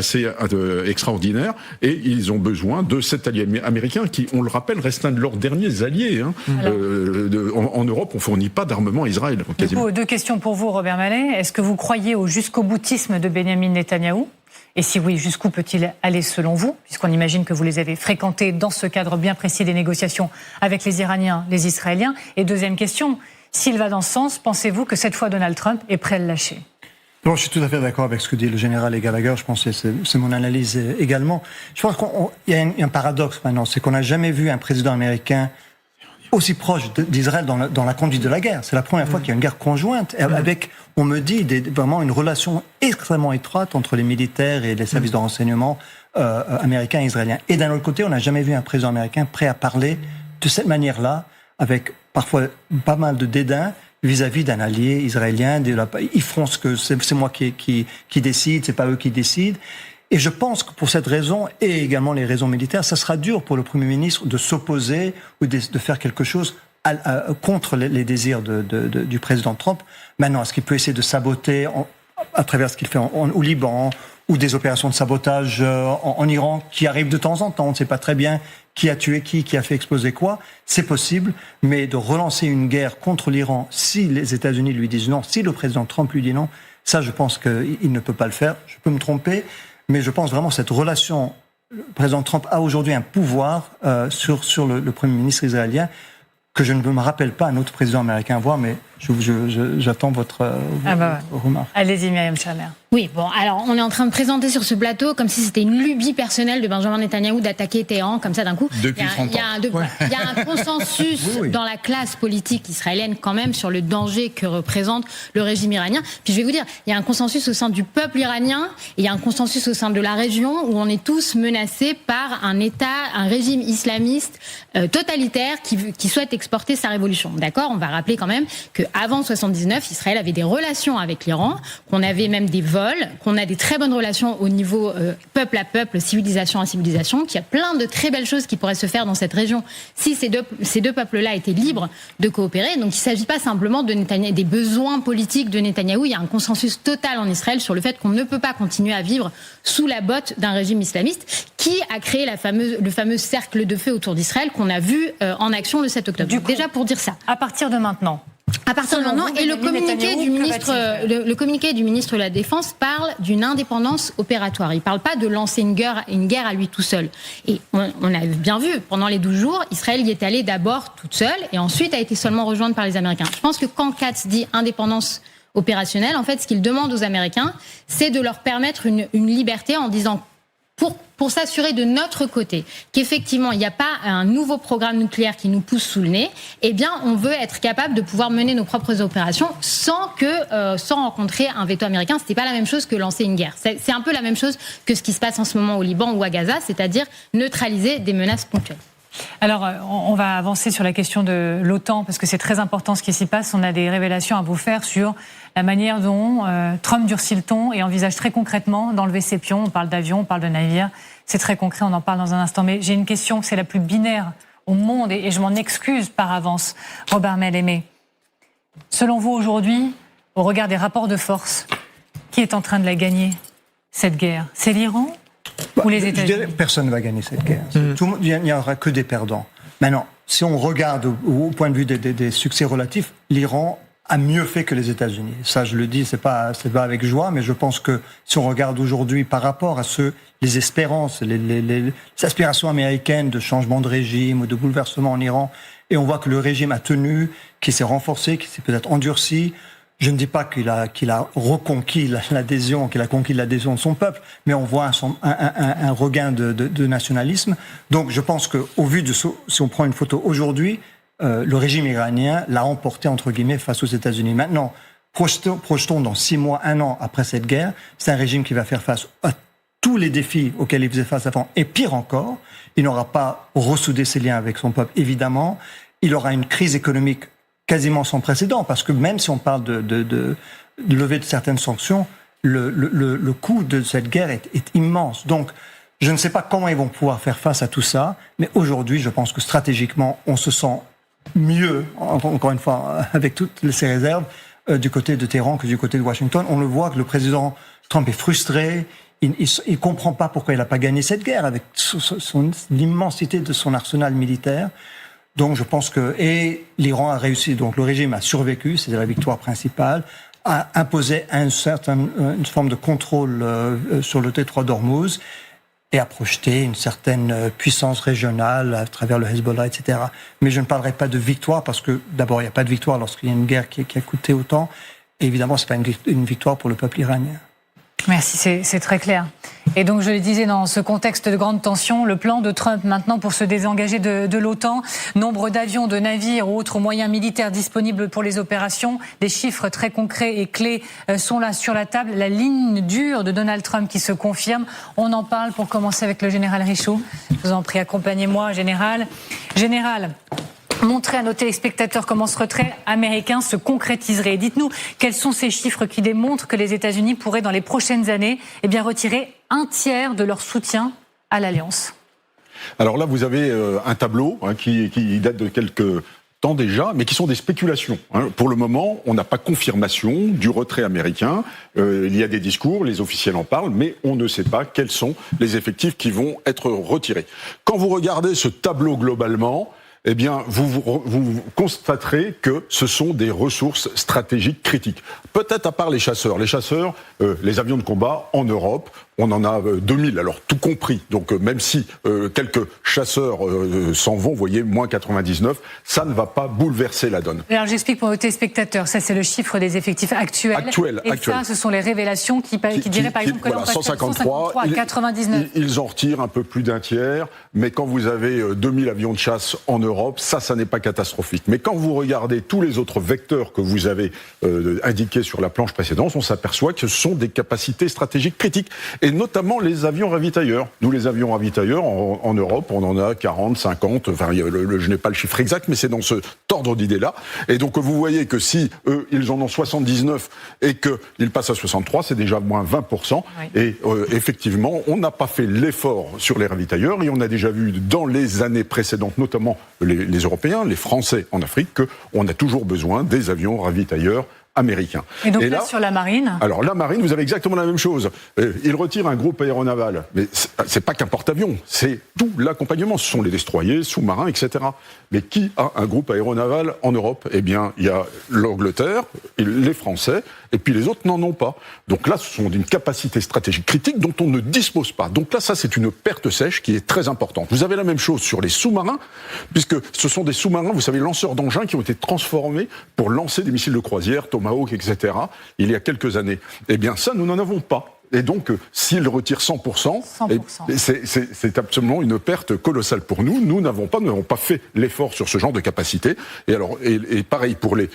extraordinaires et ils ont besoin de cet allié américain qui, on le rappelle, reste un de leurs derniers alliés. En Europe, on ne fournit pas d'armement à Israël. Du coup, 2 questions pour vous, Robert Malley. Est-ce que vous croyez au jusqu'au-boutisme de Benjamin Netanyahou ? Et si oui, jusqu'où peut-il aller selon vous ? Puisqu'on imagine que vous les avez fréquentés dans ce cadre bien précis des négociations avec les Iraniens, les Israéliens. Et deuxième question, s'il va dans ce sens, pensez-vous que cette fois Donald Trump est prêt à le lâcher ? Bon, je suis tout à fait d'accord avec ce que dit le général et Gallagher. Je pense que c'est mon analyse également. Je pense qu'il y a un paradoxe maintenant, c'est qu'on n'a jamais vu un président américain aussi proche d'Israël dans la conduite de la guerre. C'est la première fois qu'il y a une guerre conjointe avec, on me dit, vraiment une relation extrêmement étroite entre les militaires et les services de renseignement américains et israéliens. Et d'un autre côté, on n'a jamais vu un président américain prêt à parler de cette manière-là, avec parfois pas mal de dédain vis-à-vis d'un allié israélien. Ils feront ce que c'est moi qui décide, c'est pas eux qui décident. Et je pense que pour cette raison, et également les raisons militaires, ça sera dur pour le Premier ministre de s'opposer ou de faire quelque chose contre les désirs du président Trump. Maintenant, est-ce qu'il peut essayer de saboter à travers ce qu'il fait au Liban, ou des opérations de sabotage en Iran qui arrivent de temps en temps, on ne sait pas très bien qui a tué qui a fait exploser quoi, c'est possible, mais de relancer une guerre contre l'Iran si les États-Unis lui disent non, si le président Trump lui dit non, ça je pense qu'il ne peut pas le faire. Je peux me tromper, mais je pense vraiment que cette relation, le président Trump a aujourd'hui un pouvoir sur le Premier ministre israélien que je ne me rappelle pas un autre président américain avoir, mais j'attends votre remarque. Allez-y, Myriam Chalmer. Oui, bon, alors on est en train de présenter sur ce plateau comme si c'était une lubie personnelle de Benjamin Netanyahou d'attaquer Téhéran comme ça d'un coup. Depuis 30 ans. Il y a un consensus dans la classe politique israélienne quand même sur le danger que représente le régime iranien. Puis je vais vous dire, il y a un consensus au sein du peuple iranien et il y a un consensus au sein de la région où on est tous menacés par un régime islamiste totalitaire qui souhaite exporter sa révolution. D'accord ? On va rappeler quand même qu'avant 79, Israël avait des relations avec l'Iran, qu'on avait même des vols, qu'on a des très bonnes relations au niveau peuple à peuple, civilisation à civilisation, qu'il y a plein de très belles choses qui pourraient se faire dans cette région si ces deux peuples-là étaient libres de coopérer. Donc il ne s'agit pas simplement des besoins politiques de Netanyahou, il y a un consensus total en Israël sur le fait qu'on ne peut pas continuer à vivre sous la botte d'un régime islamiste qui a créé le fameux cercle de feu autour d'Israël qu'on a vu en action le 7 octobre. Déjà pour dire ça, à partir de maintenant, À partir de maintenant, et le communiqué du ministre de la Défense parle d'une indépendance opératoire. Il ne parle pas de lancer une guerre à lui tout seul. Et on a bien vu, pendant les 12 jours, Israël y est allé d'abord toute seule et ensuite a été seulement rejointe par les Américains. Je pense que quand Katz dit indépendance opérationnelle, en fait, ce qu'il demande aux Américains, c'est de leur permettre une liberté en disant pour s'assurer de notre côté qu'effectivement il n'y a pas un nouveau programme nucléaire qui nous pousse sous le nez, eh bien on veut être capable de pouvoir mener nos propres opérations sans rencontrer un veto américain. C'était pas la même chose que lancer une guerre. C'est un peu la même chose que ce qui se passe en ce moment au Liban ou à Gaza, c'est-à-dire neutraliser des menaces ponctuelles. Alors, on va avancer sur la question de l'OTAN, parce que c'est très important ce qui s'y passe. On a des révélations à vous faire sur la manière dont Trump durcit le ton et envisage très concrètement d'enlever ses pions. On parle d'avions, on parle de navires. C'est très concret, on en parle dans un instant. Mais j'ai une question, c'est la plus binaire au monde, et je m'en excuse par avance. Robert Mel-Aimé, selon vous aujourd'hui, au regard des rapports de force, qui est en train de la gagner, cette guerre? C'est l'Iran ou les États-Unis? Personne ne va gagner cette guerre. Il n'y aura que des perdants. Maintenant, si on regarde au point de vue des succès relatifs, l'Iran a mieux fait que les États-Unis. Ça, je le dis, c'est pas avec joie, mais je pense que si on regarde aujourd'hui par rapport à les espérances, les aspirations américaines de changement de régime ou de bouleversement en Iran, et on voit que le régime a tenu, qu'il s'est renforcé, qu'il s'est peut-être endurci. Je ne dis pas qu'il a reconquis l'adhésion, qu'il a conquis l'adhésion de son peuple, mais on voit un regain de nationalisme. Donc je pense qu'au vu de si on prend une photo aujourd'hui, le régime iranien l'a emporté, entre guillemets, face aux États-Unis. Maintenant, projetons dans 6 mois, 1 an après cette guerre, c'est un régime qui va faire face à tous les défis auxquels il faisait face avant, et pire encore, il n'aura pas ressoudé ses liens avec son peuple, évidemment. Il aura une crise économique quasiment sans précédent, parce que même si on parle de lever de certaines sanctions, le coût de cette guerre est immense. Donc, je ne sais pas comment ils vont pouvoir faire face à tout ça, mais aujourd'hui, je pense que stratégiquement, on se sent mieux, encore une fois, avec toutes ces réserves, du côté de Téhéran que du côté de Washington. On le voit que le président Trump est frustré, il comprend pas pourquoi il n'a pas gagné cette guerre, avec l'immensité de son arsenal militaire. Donc je pense et l'Iran a réussi, donc le régime a survécu, c'est la victoire principale, a imposé une forme de contrôle sur le détroit d'Ormuz et a projeté une certaine puissance régionale à travers le Hezbollah, etc. Mais je ne parlerai pas de victoire parce que d'abord il n'y a pas de victoire lorsqu'il y a une guerre qui a coûté autant, et évidemment c'est pas une victoire pour le peuple iranien. Merci, c'est très clair. Et donc, je le disais, dans ce contexte de grande tension, le plan de Trump maintenant pour se désengager de l'OTAN, nombre d'avions, de navires ou autres moyens militaires disponibles pour les opérations, des chiffres très concrets et clés sont là sur la table. La ligne dure de Donald Trump qui se confirme. On en parle pour commencer avec le général Richaud. Je vous en prie, accompagnez-moi, général. Général, montrez à nos téléspectateurs comment ce retrait américain se concrétiserait. Dites-nous quels sont ces chiffres qui démontrent que les États-Unis pourraient, dans les prochaines années, retirer 1/3 de leur soutien à l'Alliance. Alors là, vous avez un tableau qui date de quelques temps déjà, mais qui sont des spéculations. Pour le moment, on n'a pas confirmation du retrait américain. Il y a des discours, les officiels en parlent, mais on ne sait pas quels sont les effectifs qui vont être retirés. Quand vous regardez ce tableau globalement, eh bien, vous constaterez que ce sont des ressources stratégiques critiques. Peut-être à part les chasseurs. Les chasseurs, les avions de combat en Europe, on en a 2000, alors tout compris. Donc même si quelques chasseurs s'en vont, vous voyez, moins 99, ça ne va pas bouleverser la donne. Alors j'explique pour vos téléspectateurs, ça c'est le chiffre des effectifs actuels. Et ça, ce sont les révélations qui diraient par exemple que l'on passe de 153 à 99. Ils en retirent un peu plus d'1/3, mais quand vous avez 2000 avions de chasse en Europe, ça n'est pas catastrophique. Mais quand vous regardez tous les autres vecteurs que vous avez indiqués sur la planche précédente, on s'aperçoit que ce sont des capacités stratégiques critiques. Et notamment les avions ravitailleurs. Nous, les avions ravitailleurs, en Europe, on en a 40, 50, enfin, je n'ai pas le chiffre exact, mais c'est dans ce ordre d'idée-là. Et donc, vous voyez que si eux, ils en ont 79 et qu'ils passent à 63, c'est déjà moins 20%. Oui. Et effectivement, on n'a pas fait l'effort sur les ravitailleurs et on a déjà vu dans les années précédentes, notamment les Européens, les Français en Afrique, qu'on a toujours besoin des avions ravitailleurs américains. Et donc là, sur la marine ? Alors la marine, vous avez exactement la même chose. Ils retirent un groupe aéronaval, mais c'est pas qu'un porte-avions, c'est tout l'accompagnement. Ce sont les destroyers, sous-marins, etc. Mais qui a un groupe aéronaval en Europe ? Eh bien, il y a l'Angleterre, les Français, et puis les autres n'en ont pas. Donc là, ce sont d'une capacité stratégique critique dont on ne dispose pas. Donc là, ça, c'est une perte sèche qui est très importante. Vous avez la même chose sur les sous-marins, puisque ce sont des sous-marins, vous savez, lanceurs d'engins qui ont été transformés pour lancer des missiles de croisière, Tomahawk, etc., il y a quelques années. Eh bien, ça, nous n'en avons pas. Et donc, s'ils retirent 100%, c'est absolument une perte colossale pour nous. Nous n'avons pas fait l'effort sur ce genre de capacité. Et alors, et pareil pour les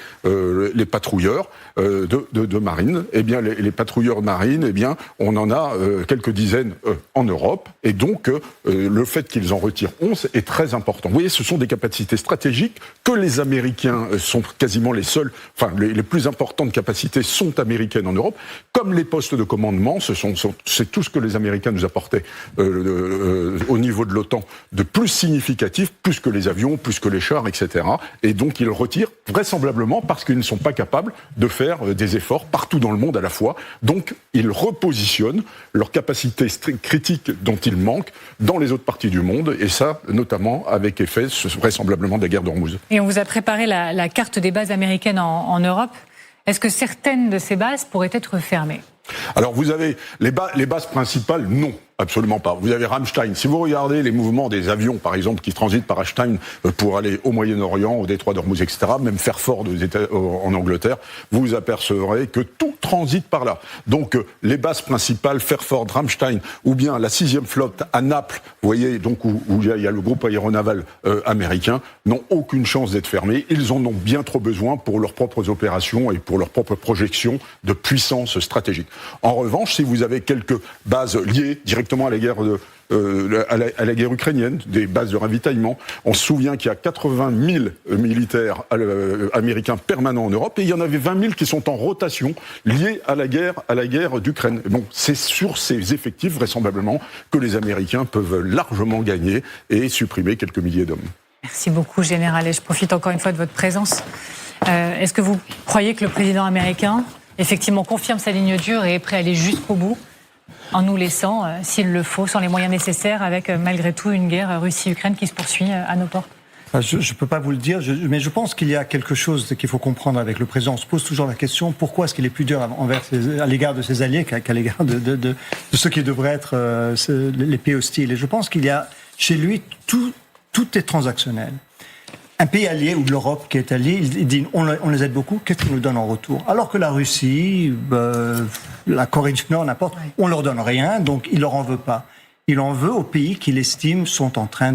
patrouilleurs de marine. Eh bien, les patrouilleurs marines, eh bien, on en a quelques dizaines en Europe. Et donc, le fait qu'ils en retirent 11 est très important. Vous voyez, ce sont des capacités stratégiques que les Américains sont quasiment les seuls. Enfin, les plus importantes capacités sont américaines en Europe, comme les postes de commandement. C'est tout ce que les Américains nous apportaient au niveau de l'OTAN de plus significatif, plus que les avions, plus que les chars, etc. Et donc ils retirent vraisemblablement parce qu'ils ne sont pas capables de faire des efforts partout dans le monde à la fois. Donc ils repositionnent leur capacité critique dont ils manquent dans les autres parties du monde, et ça notamment avec effet vraisemblablement de la guerre d'Ormuz. Et on vous a préparé la carte des bases américaines en Europe. Est-ce que certaines de ces bases pourraient être fermées ? Alors vous avez les bases principales, non. Absolument pas. Vous avez Ramstein. Si vous regardez les mouvements des avions, par exemple, qui transitent par Ramstein pour aller au Moyen-Orient, au détroit d'Ormuz, etc., même Fairford en Angleterre, vous vous apercevrez que tout transite par là. Donc, les bases principales, Fairford, Ramstein, ou bien la 6e flotte à Naples, vous voyez, donc où il y a le groupe aéronaval américain, n'ont aucune chance d'être fermés. Ils en ont bien trop besoin pour leurs propres opérations et pour leurs propres projections de puissance stratégique. En revanche, si vous avez quelques bases liées directement à la guerre à la guerre ukrainienne, des bases de ravitaillement. On se souvient qu'il y a 80 000 militaires américains permanents en Europe, et il y en avait 20 000 qui sont en rotation liés à la guerre d'Ukraine. Bon, c'est sur ces effectifs, vraisemblablement, que les Américains peuvent largement gagner et supprimer quelques milliers d'hommes. Merci beaucoup, Général, et je profite encore une fois de votre présence. Est-ce que vous croyez que le président américain, effectivement, confirme sa ligne dure et est prêt à aller jusqu'au bout, en nous laissant, s'il le faut, sans les moyens nécessaires, avec malgré tout une guerre Russie-Ukraine qui se poursuit à nos portes? Je ne peux pas vous le dire, mais je pense qu'il y a quelque chose qu'il faut comprendre avec le président. On se pose toujours la question, pourquoi est-ce qu'il est plus dur à l'égard de ses alliés qu'à l'égard de ceux qui devraient être les pays hostiles. Et je pense qu'il y a chez lui, tout est transactionnel. Un pays allié, ou l'Europe qui est alliée, il dit on les aide beaucoup, qu'est-ce qu'ils nous donnent en retour? Alors que la Russie, la Corée du Nord, n'importe, on leur donne rien, donc il leur en veut pas. Il en veut aux pays qu'il estime sont en train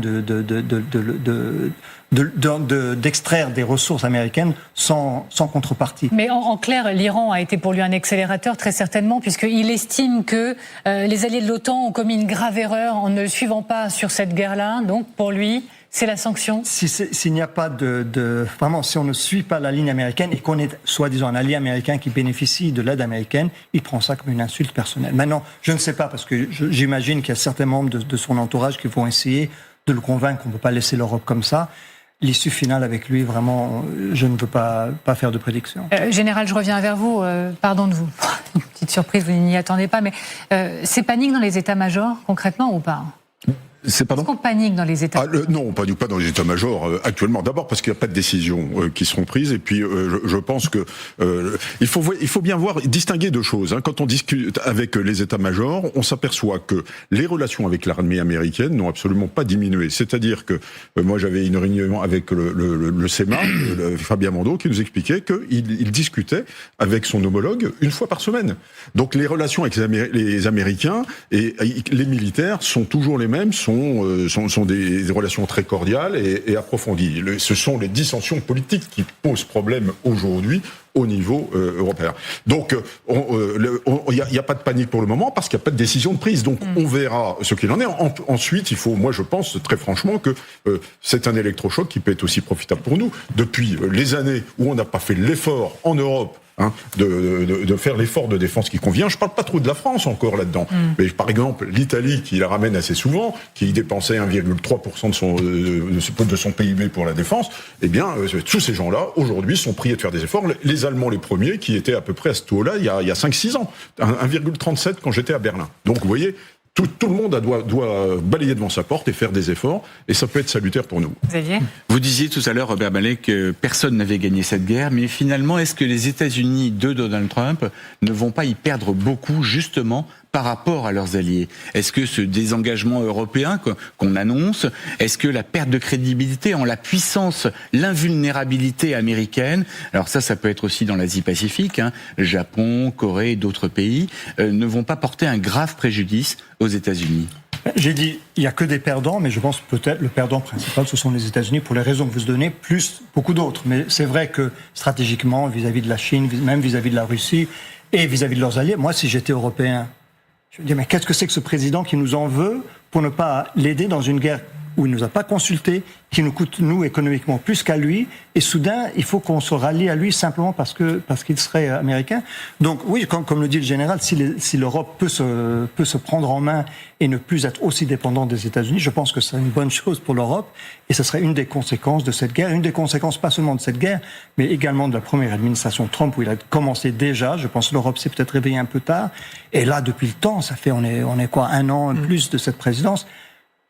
d'extraire des ressources américaines sans contrepartie. Mais en clair, l'Iran a été pour lui un accélérateur, très certainement, puisqu'il estime que les alliés de l'OTAN ont commis une grave erreur en ne le suivant pas sur cette guerre-là. Donc pour lui, c'est la sanction. S'il n'y a pas vraiment, si on ne suit pas la ligne américaine et qu'on est soi-disant un allié américain qui bénéficie de l'aide américaine, il prend ça comme une insulte personnelle. Maintenant, je ne sais pas, parce que j'imagine qu'il y a certains membres de son entourage qui vont essayer de le convaincre qu'on ne peut pas laisser l'Europe comme ça. L'issue finale avec lui, vraiment, je ne veux pas faire de prédiction. Général, je reviens vers vous. Pardon de vous. Une petite surprise, vous n'y attendez pas, mais c'est panique dans les états-majors, concrètement, ou pas ? Est-ce qu'on panique dans les états-majors ? Non, on ne panique pas dans les états-majors actuellement. D'abord parce qu'il n'y a pas de décisions qui seront prises. Et puis, je pense que il faut bien distinguer deux choses. Quand on discute avec les états-majors, on s'aperçoit que les relations avec l'armée américaine n'ont absolument pas diminué. C'est-à-dire que moi, j'avais une réunion avec le SEMA, Fabien Mando, qui nous expliquait qu'il discutait avec son homologue une fois par semaine. Donc, les relations avec les Américains et les militaires sont toujours les mêmes, sont des relations très cordiales et approfondies. Ce sont les dissensions politiques qui posent problème aujourd'hui au niveau européen. Donc, il n'y a pas de panique pour le moment parce qu'il n'y a pas de décision de prise. Donc, on verra ce qu'il en est. Ensuite, moi, je pense très franchement que c'est un électrochoc qui peut être aussi profitable pour nous. Depuis les années où on n'a pas fait l'effort en Europe de faire l'effort de défense qui convient. Je parle pas trop de la France encore là-dedans, mais par exemple l'Italie qui la ramène assez souvent, qui dépensait 1,3% de son PIB pour la défense, eh bien tous ces gens-là aujourd'hui sont priés de faire des efforts. Les Allemands les premiers qui étaient à peu près à ce taux-là il y a 5-6 ans, 1,37 quand j'étais à Berlin. Donc vous voyez, tout le monde doit balayer devant sa porte et faire des efforts, et ça peut être salutaire pour nous. Xavier ? Vous disiez tout à l'heure, Robert Mallet, que personne n'avait gagné cette guerre, mais finalement, est-ce que les États-Unis de Donald Trump ne vont pas y perdre beaucoup, justement, par rapport à leurs alliés? Est-ce que ce désengagement européen qu'on annonce, est-ce que la perte de crédibilité en la puissance, l'invulnérabilité américaine, alors ça peut être aussi dans l'Asie-Pacifique, Japon, Corée et d'autres pays, ne vont pas porter un grave préjudice aux États-Unis? J'ai dit, il n'y a que des perdants, mais je pense peut-être le perdant principal, ce sont les États-Unis, pour les raisons que vous donnez, plus beaucoup d'autres. Mais c'est vrai que stratégiquement, vis-à-vis de la Chine, même vis-à-vis de la Russie et vis-à-vis de leurs alliés, moi, si j'étais européen, je me dis, mais qu'est-ce que c'est que ce président qui nous en veut pour ne pas l'aider dans une guerre où il ne nous a pas consultés, qui nous coûte, nous, économiquement, plus qu'à lui, et soudain, il faut qu'on se rallie à lui simplement parce qu'il serait américain. Donc oui, comme le dit le général, si l'Europe peut se prendre en main et ne plus être aussi dépendante des États-Unis, je pense que c'est une bonne chose pour l'Europe, et ce serait une des conséquences de cette guerre, une des conséquences pas seulement de cette guerre, mais également de la première administration Trump, où il a commencé déjà. Je pense que l'Europe s'est peut-être réveillée un peu tard, et là, depuis le temps, ça fait, on est quoi, 1 an plus de cette présidence.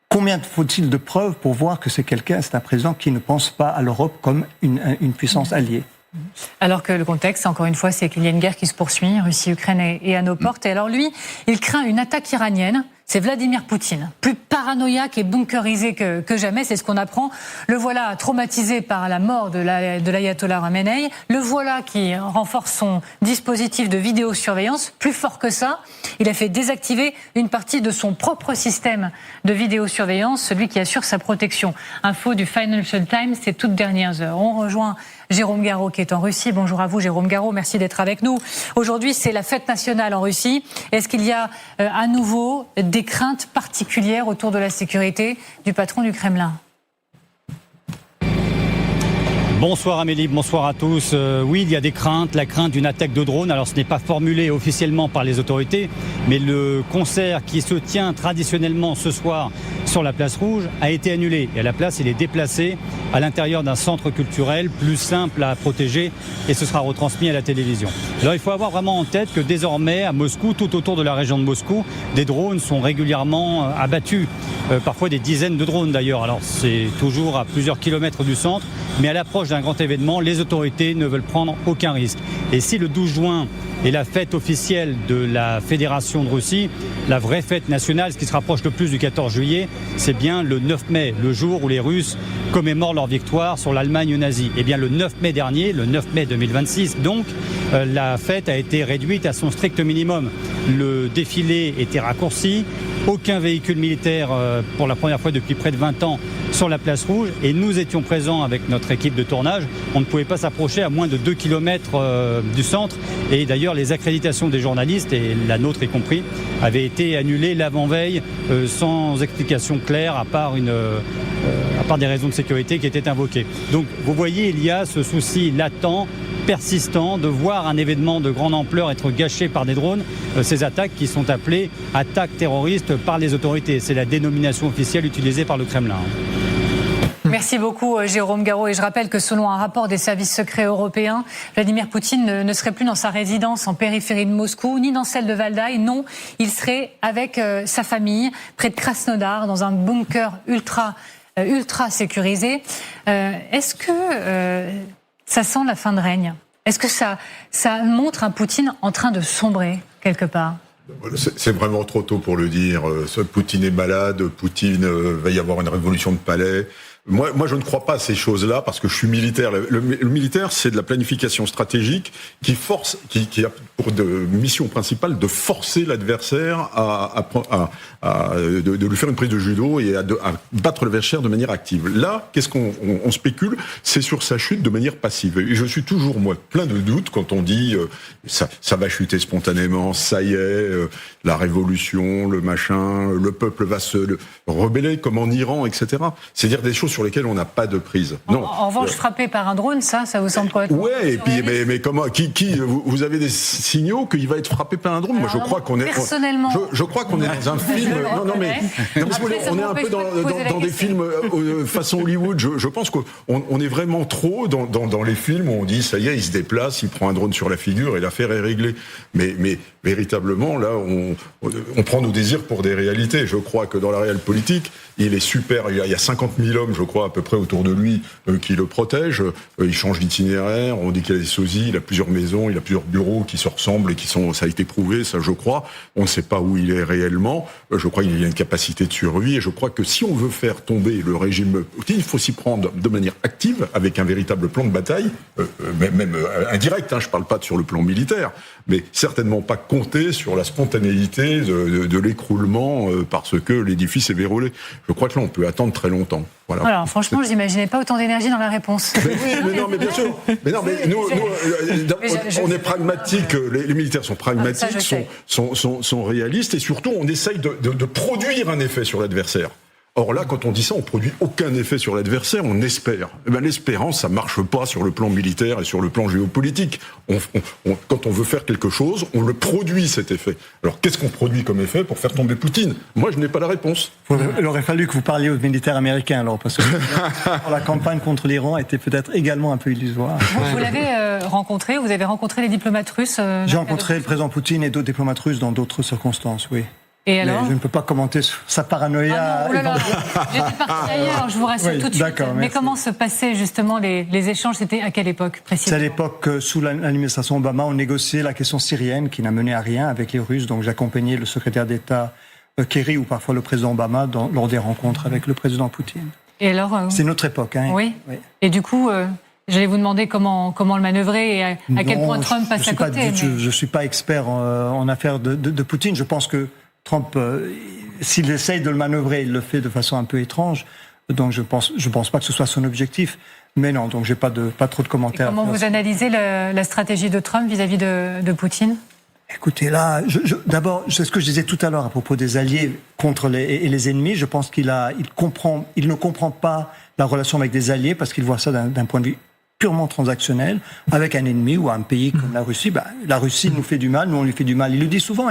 Combien faut-il de preuves pour voir que c'est un président qui ne pense pas à l'Europe comme une puissance alliée? Alors que le contexte, encore une fois, c'est qu'il y a une guerre qui se poursuit, Russie-Ukraine est à nos portes. Et alors lui, il craint une attaque iranienne. C'est Vladimir Poutine, plus paranoïaque et bunkerisé que jamais, c'est ce qu'on apprend. Le voilà traumatisé par la mort de l'ayatollah Khamenei. Le voilà qui renforce son dispositif de vidéosurveillance. Plus fort que ça, il a fait désactiver une partie de son propre système de vidéosurveillance, celui qui assure sa protection. Info du Financial Times, ces toutes dernières heures. On rejoint Jérôme Garraud qui est en Russie. Bonjour à vous Jérôme Garraud, merci d'être avec nous. Aujourd'hui, c'est la fête nationale en Russie. Est-ce qu'il y a à nouveau des craintes particulières autour de la sécurité du patron du Kremlin ? Bonsoir Amélie, bonsoir à tous. Oui, il y a des craintes, la crainte d'une attaque de drone. Alors ce n'est pas formulé officiellement par les autorités, mais le concert qui se tient traditionnellement ce soir sur la place Rouge a été annulé. Et à la place, il est déplacé à l'intérieur d'un centre culturel plus simple à protéger et ce sera retransmis à la télévision. Alors il faut avoir vraiment en tête que désormais à Moscou, tout autour de la région de Moscou, des drones sont régulièrement abattus. Parfois des dizaines de drones d'ailleurs. Alors c'est toujours à plusieurs kilomètres du centre, mais à l'approche d'un grand événement, les autorités ne veulent prendre aucun risque. Et si le 12 juin est la fête officielle de la Fédération de Russie, la vraie fête nationale, ce qui se rapproche le plus du 14 juillet, c'est bien le 9 mai, le jour où les Russes commémorent leur victoire sur l'Allemagne nazie. Et bien le 9 mai dernier, le 9 mai 2026, donc, la fête a été réduite à son strict minimum. Le défilé était raccourci, aucun véhicule militaire pour la première fois depuis près de 20 ans sur la place Rouge et nous étions présents avec notre équipe de tournage. On ne pouvait pas s'approcher à moins de 2 km du centre et d'ailleurs les accréditations des journalistes, et la nôtre y compris, avaient été annulées l'avant-veille sans explication claire à part des raisons de sécurité qui étaient invoquées. Donc vous voyez, il y a ce souci latent, persistant, de voir un événement de grande ampleur être gâché par des drones, ces attaques qui sont appelées attaques terroristes par les autorités. C'est la dénomination officielle utilisée par le Kremlin. Merci beaucoup Jérôme Garraud. Et je rappelle que selon un rapport des services secrets européens, Vladimir Poutine ne serait plus dans sa résidence en périphérie de Moscou, ni dans celle de Valdaï. Non, il serait avec sa famille près de Krasnodar, dans un bunker ultra sécurisé. Est-ce que ça sent la fin de règne? Est-ce que ça montre un Poutine en train de sombrer quelque part? C'est vraiment trop tôt pour le dire. Poutine est malade, Poutine va y avoir une révolution de palais. Moi, je ne crois pas à ces choses-là parce que je suis militaire. Le militaire, c'est de la planification stratégique qui a pour mission principale de forcer l'adversaire de lui faire une prise de judo et à battre l'adversaire de manière active. Là, qu'est-ce qu'on spécule? C'est sur sa chute de manière passive. Et je suis toujours, moi, plein de doutes quand on dit ça va chuter spontanément, ça y est, la révolution, le machin, le peuple va se rebeller comme en Iran, etc. C'est-à-dire des choses sur lesquelles on n'a pas de prise. Non. En revanche, frappé par un drone, ça vous semble quoi? Ouais, et puis mais comment vous avez des signaux qu'il va être frappé par un drone? Moi, je crois qu'on est personnellement. Je crois qu'on est dans un film. On est un peu dans des films façon Hollywood. Je pense qu'on est vraiment trop dans les films où on dit ça y est, il se déplace, il prend un drone sur la figure et l'affaire est réglée. Mais véritablement, là, on prend nos désirs pour des réalités. Je crois que dans la réelle politique, il est super. Il y a 50 000 hommes, je crois, à peu près autour de lui, qui le protègent. Il change d'itinéraire. On dit qu'il a des sosies. Il a plusieurs maisons, il a plusieurs bureaux qui se ressemblent et ça a été prouvé, ça, je crois. On ne sait pas où il est réellement. Je crois qu'il y a une capacité de survie. Et je crois que si on veut faire tomber le régime Poutine, il faut s'y prendre de manière active, avec un véritable plan de bataille, même indirect. Je ne parle pas sur le plan militaire, mais certainement pas compter sur la spontanéité de l'écroulement parce que l'édifice est verrouillé. Je crois que là, on peut attendre très longtemps. Voilà. Alors, franchement, je n'imaginais pas autant d'énergie dans la réponse. Mais bien sûr. Mais nous, on est pragmatiques. Les militaires sont pragmatiques, sont réalistes, et surtout, on essaye de produire un effet sur l'adversaire. Or là, quand on dit ça, on produit aucun effet sur l'adversaire, on espère. L'espérance, ça marche pas sur le plan militaire et sur le plan géopolitique. Quand on veut faire quelque chose, on le produit, cet effet. Alors, qu'est-ce qu'on produit comme effet pour faire tomber Poutine? Moi, je n'ai pas la réponse. Il aurait fallu que vous parliez aux militaires américains, alors, parce que la campagne contre l'Iran était peut-être également un peu illusoire. Vous l'avez rencontré, vous avez rencontré les diplomates russes? J'ai rencontré le président Poutine et d'autres diplomates russes dans d'autres circonstances, oui. Et alors? Mais je ne peux pas commenter sa paranoïa. J'étais partie ailleurs, je vous rassure tout de suite. Mais comment se passaient justement les échanges? C'était à quelle époque précisément? C'est à l'époque, sous l'administration Obama, on négociait la question syrienne qui n'a mené à rien avec les Russes. Donc j'accompagnais le secrétaire d'État Kerry ou parfois le président Obama lors des rencontres avec le président Poutine. Et alors c'est notre époque. Hein. Oui. Et du coup, j'allais vous demander comment le manœuvrer et à quel point Trump passe à côté. Je ne suis pas expert en affaires de Poutine. Je pense que Trump, s'il essaye de le manœuvrer, il le fait de façon un peu étrange. Donc je pense pas que ce soit son objectif. Mais non, donc j'ai pas trop de commentaires. Et comment vous analysez la stratégie de Trump vis-à-vis de Poutine? Écoutez, là, d'abord, c'est ce que je disais tout à l'heure à propos des alliés contre les ennemis. Je pense qu'il ne comprend pas la relation avec des alliés parce qu'il voit ça d'un point de vue purement transactionnel, avec un ennemi ou un pays comme la Russie. La Russie nous fait du mal, nous on lui fait du mal. Il le dit souvent,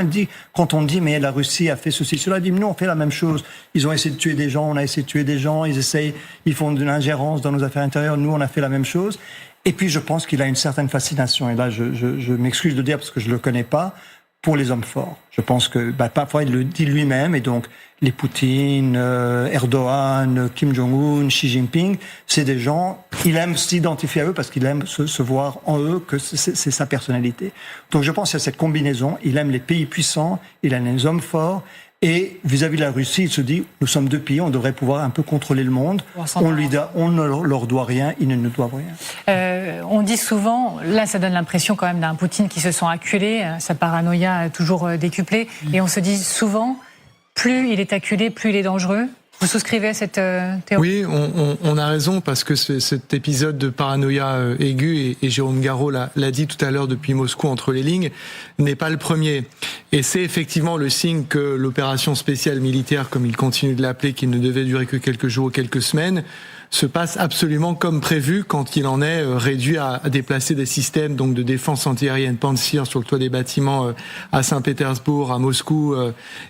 quand on dit mais la Russie a fait ceci, cela, il dit mais nous on fait la même chose. Ils ont essayé de tuer des gens, on a essayé de tuer des gens, ils font de l'ingérence dans nos affaires intérieures, nous on a fait la même chose. Et puis je pense qu'il a une certaine fascination, et là je m'excuse de dire parce que je le connais pas, pour les hommes forts. Je pense que parfois il le dit lui-même, et donc les Poutine, Erdogan, Kim Jong-un, Xi Jinping, c'est des gens, il aime s'identifier à eux parce qu'il aime se voir en eux, que c'est sa personnalité. Donc je pense qu'il y a cette combinaison, il aime les pays puissants, il aime les hommes forts, et vis-à-vis de la Russie, il se dit, nous sommes deux pays, on devrait pouvoir un peu contrôler le monde, on ne leur doit rien, ils ne nous doivent rien. On dit souvent, là ça donne l'impression quand même d'un Poutine qui se sent acculé, sa paranoïa a toujours décuplé, et on se dit souvent, plus il est acculé, plus il est dangereux. Vous souscrivez à cette théorie? Oui, on a raison, parce que cet épisode de paranoïa aiguë, et Jérôme Garraud l'a dit tout à l'heure depuis Moscou entre les lignes, n'est pas le premier. Et c'est effectivement le signe que l'opération spéciale militaire, comme il continue de l'appeler, qui ne devait durer que quelques jours ou quelques semaines, se passe absolument comme prévu quand il en est réduit à déplacer des systèmes donc de défense antiaérienne Pantsir sur le toit des bâtiments à Saint-Pétersbourg, à Moscou,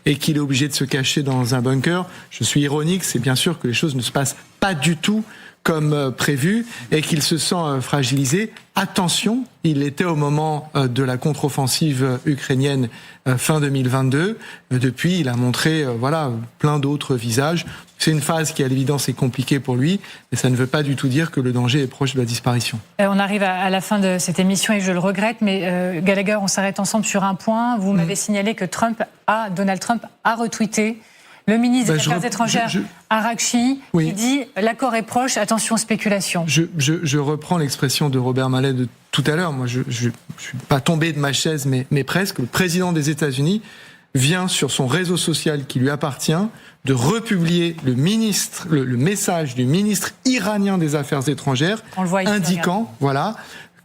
et qu'il est obligé de se cacher dans un bunker. Je suis ironique, c'est bien sûr que les choses ne se passent pas du tout comme prévu et qu'il se sent fragilisé. Attention, il était au moment de la contre-offensive ukrainienne fin 2022. Depuis, il a montré plein d'autres visages. C'est une phase qui, à l'évidence, est compliquée pour lui, mais ça ne veut pas du tout dire que le danger est proche de la disparition. On arrive à la fin de cette émission et je le regrette, mais Gallagher, on s'arrête ensemble sur un point. Vous m'avez signalé que Donald Trump a retweeté le ministre des Affaires étrangères, Arakchi, qui dit « l'accord est proche, attention aux spéculations ». Je reprends l'expression de Robert Mallet de tout à l'heure. Moi, je ne suis pas tombé de ma chaise, mais presque. Le président des États-Unis vient sur son réseau social qui lui appartient de republier le message du ministre iranien des Affaires étrangères, indiquant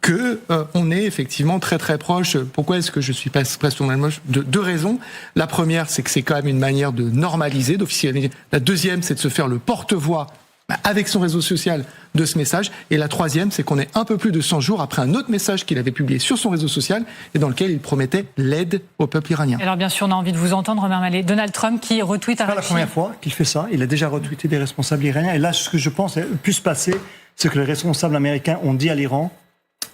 que on est effectivement très très proche. Pourquoi est-ce que je suis presque moche? Deux raisons. La première, c'est que c'est quand même une manière de normaliser, d'officialiser. La deuxième, c'est de se faire le porte-voix avec son réseau social de ce message. Et la troisième, c'est qu'on est un peu plus de 100 jours après un autre message qu'il avait publié sur son réseau social et dans lequel il promettait l'aide au peuple iranien. Alors bien sûr, on a envie de vous entendre, Robert Mallet. Donald Trump qui retweet C'est pas la première fois qu'il fait ça. Il a déjà retweeté des responsables iraniens. Et là, ce que je pense pu se passer, c'est que les responsables américains ont dit à l'Iran,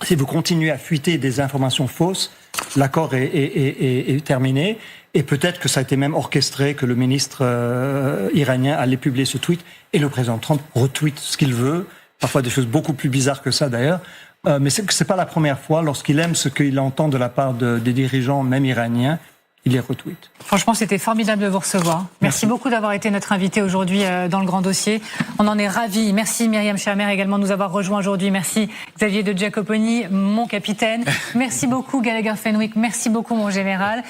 si vous continuez à fuiter des informations fausses, l'accord est terminé. Et peut-être que ça a été même orchestré, que le ministre iranien allait publier ce tweet et le président Trump retweet ce qu'il veut, parfois des choses beaucoup plus bizarres que ça d'ailleurs. Mais c'est pas la première fois, lorsqu'il aime ce qu'il entend de la part des dirigeants, même iraniens, il les retweet. Franchement, c'était formidable de vous recevoir. Merci beaucoup d'avoir été notre invité aujourd'hui dans le Grand Dossier. On en est ravis. Merci Myriam Chamer également de nous avoir rejoints aujourd'hui. Merci Xavier de Giacoponi, mon capitaine. Merci beaucoup Gallagher Fenwick. Merci beaucoup mon général.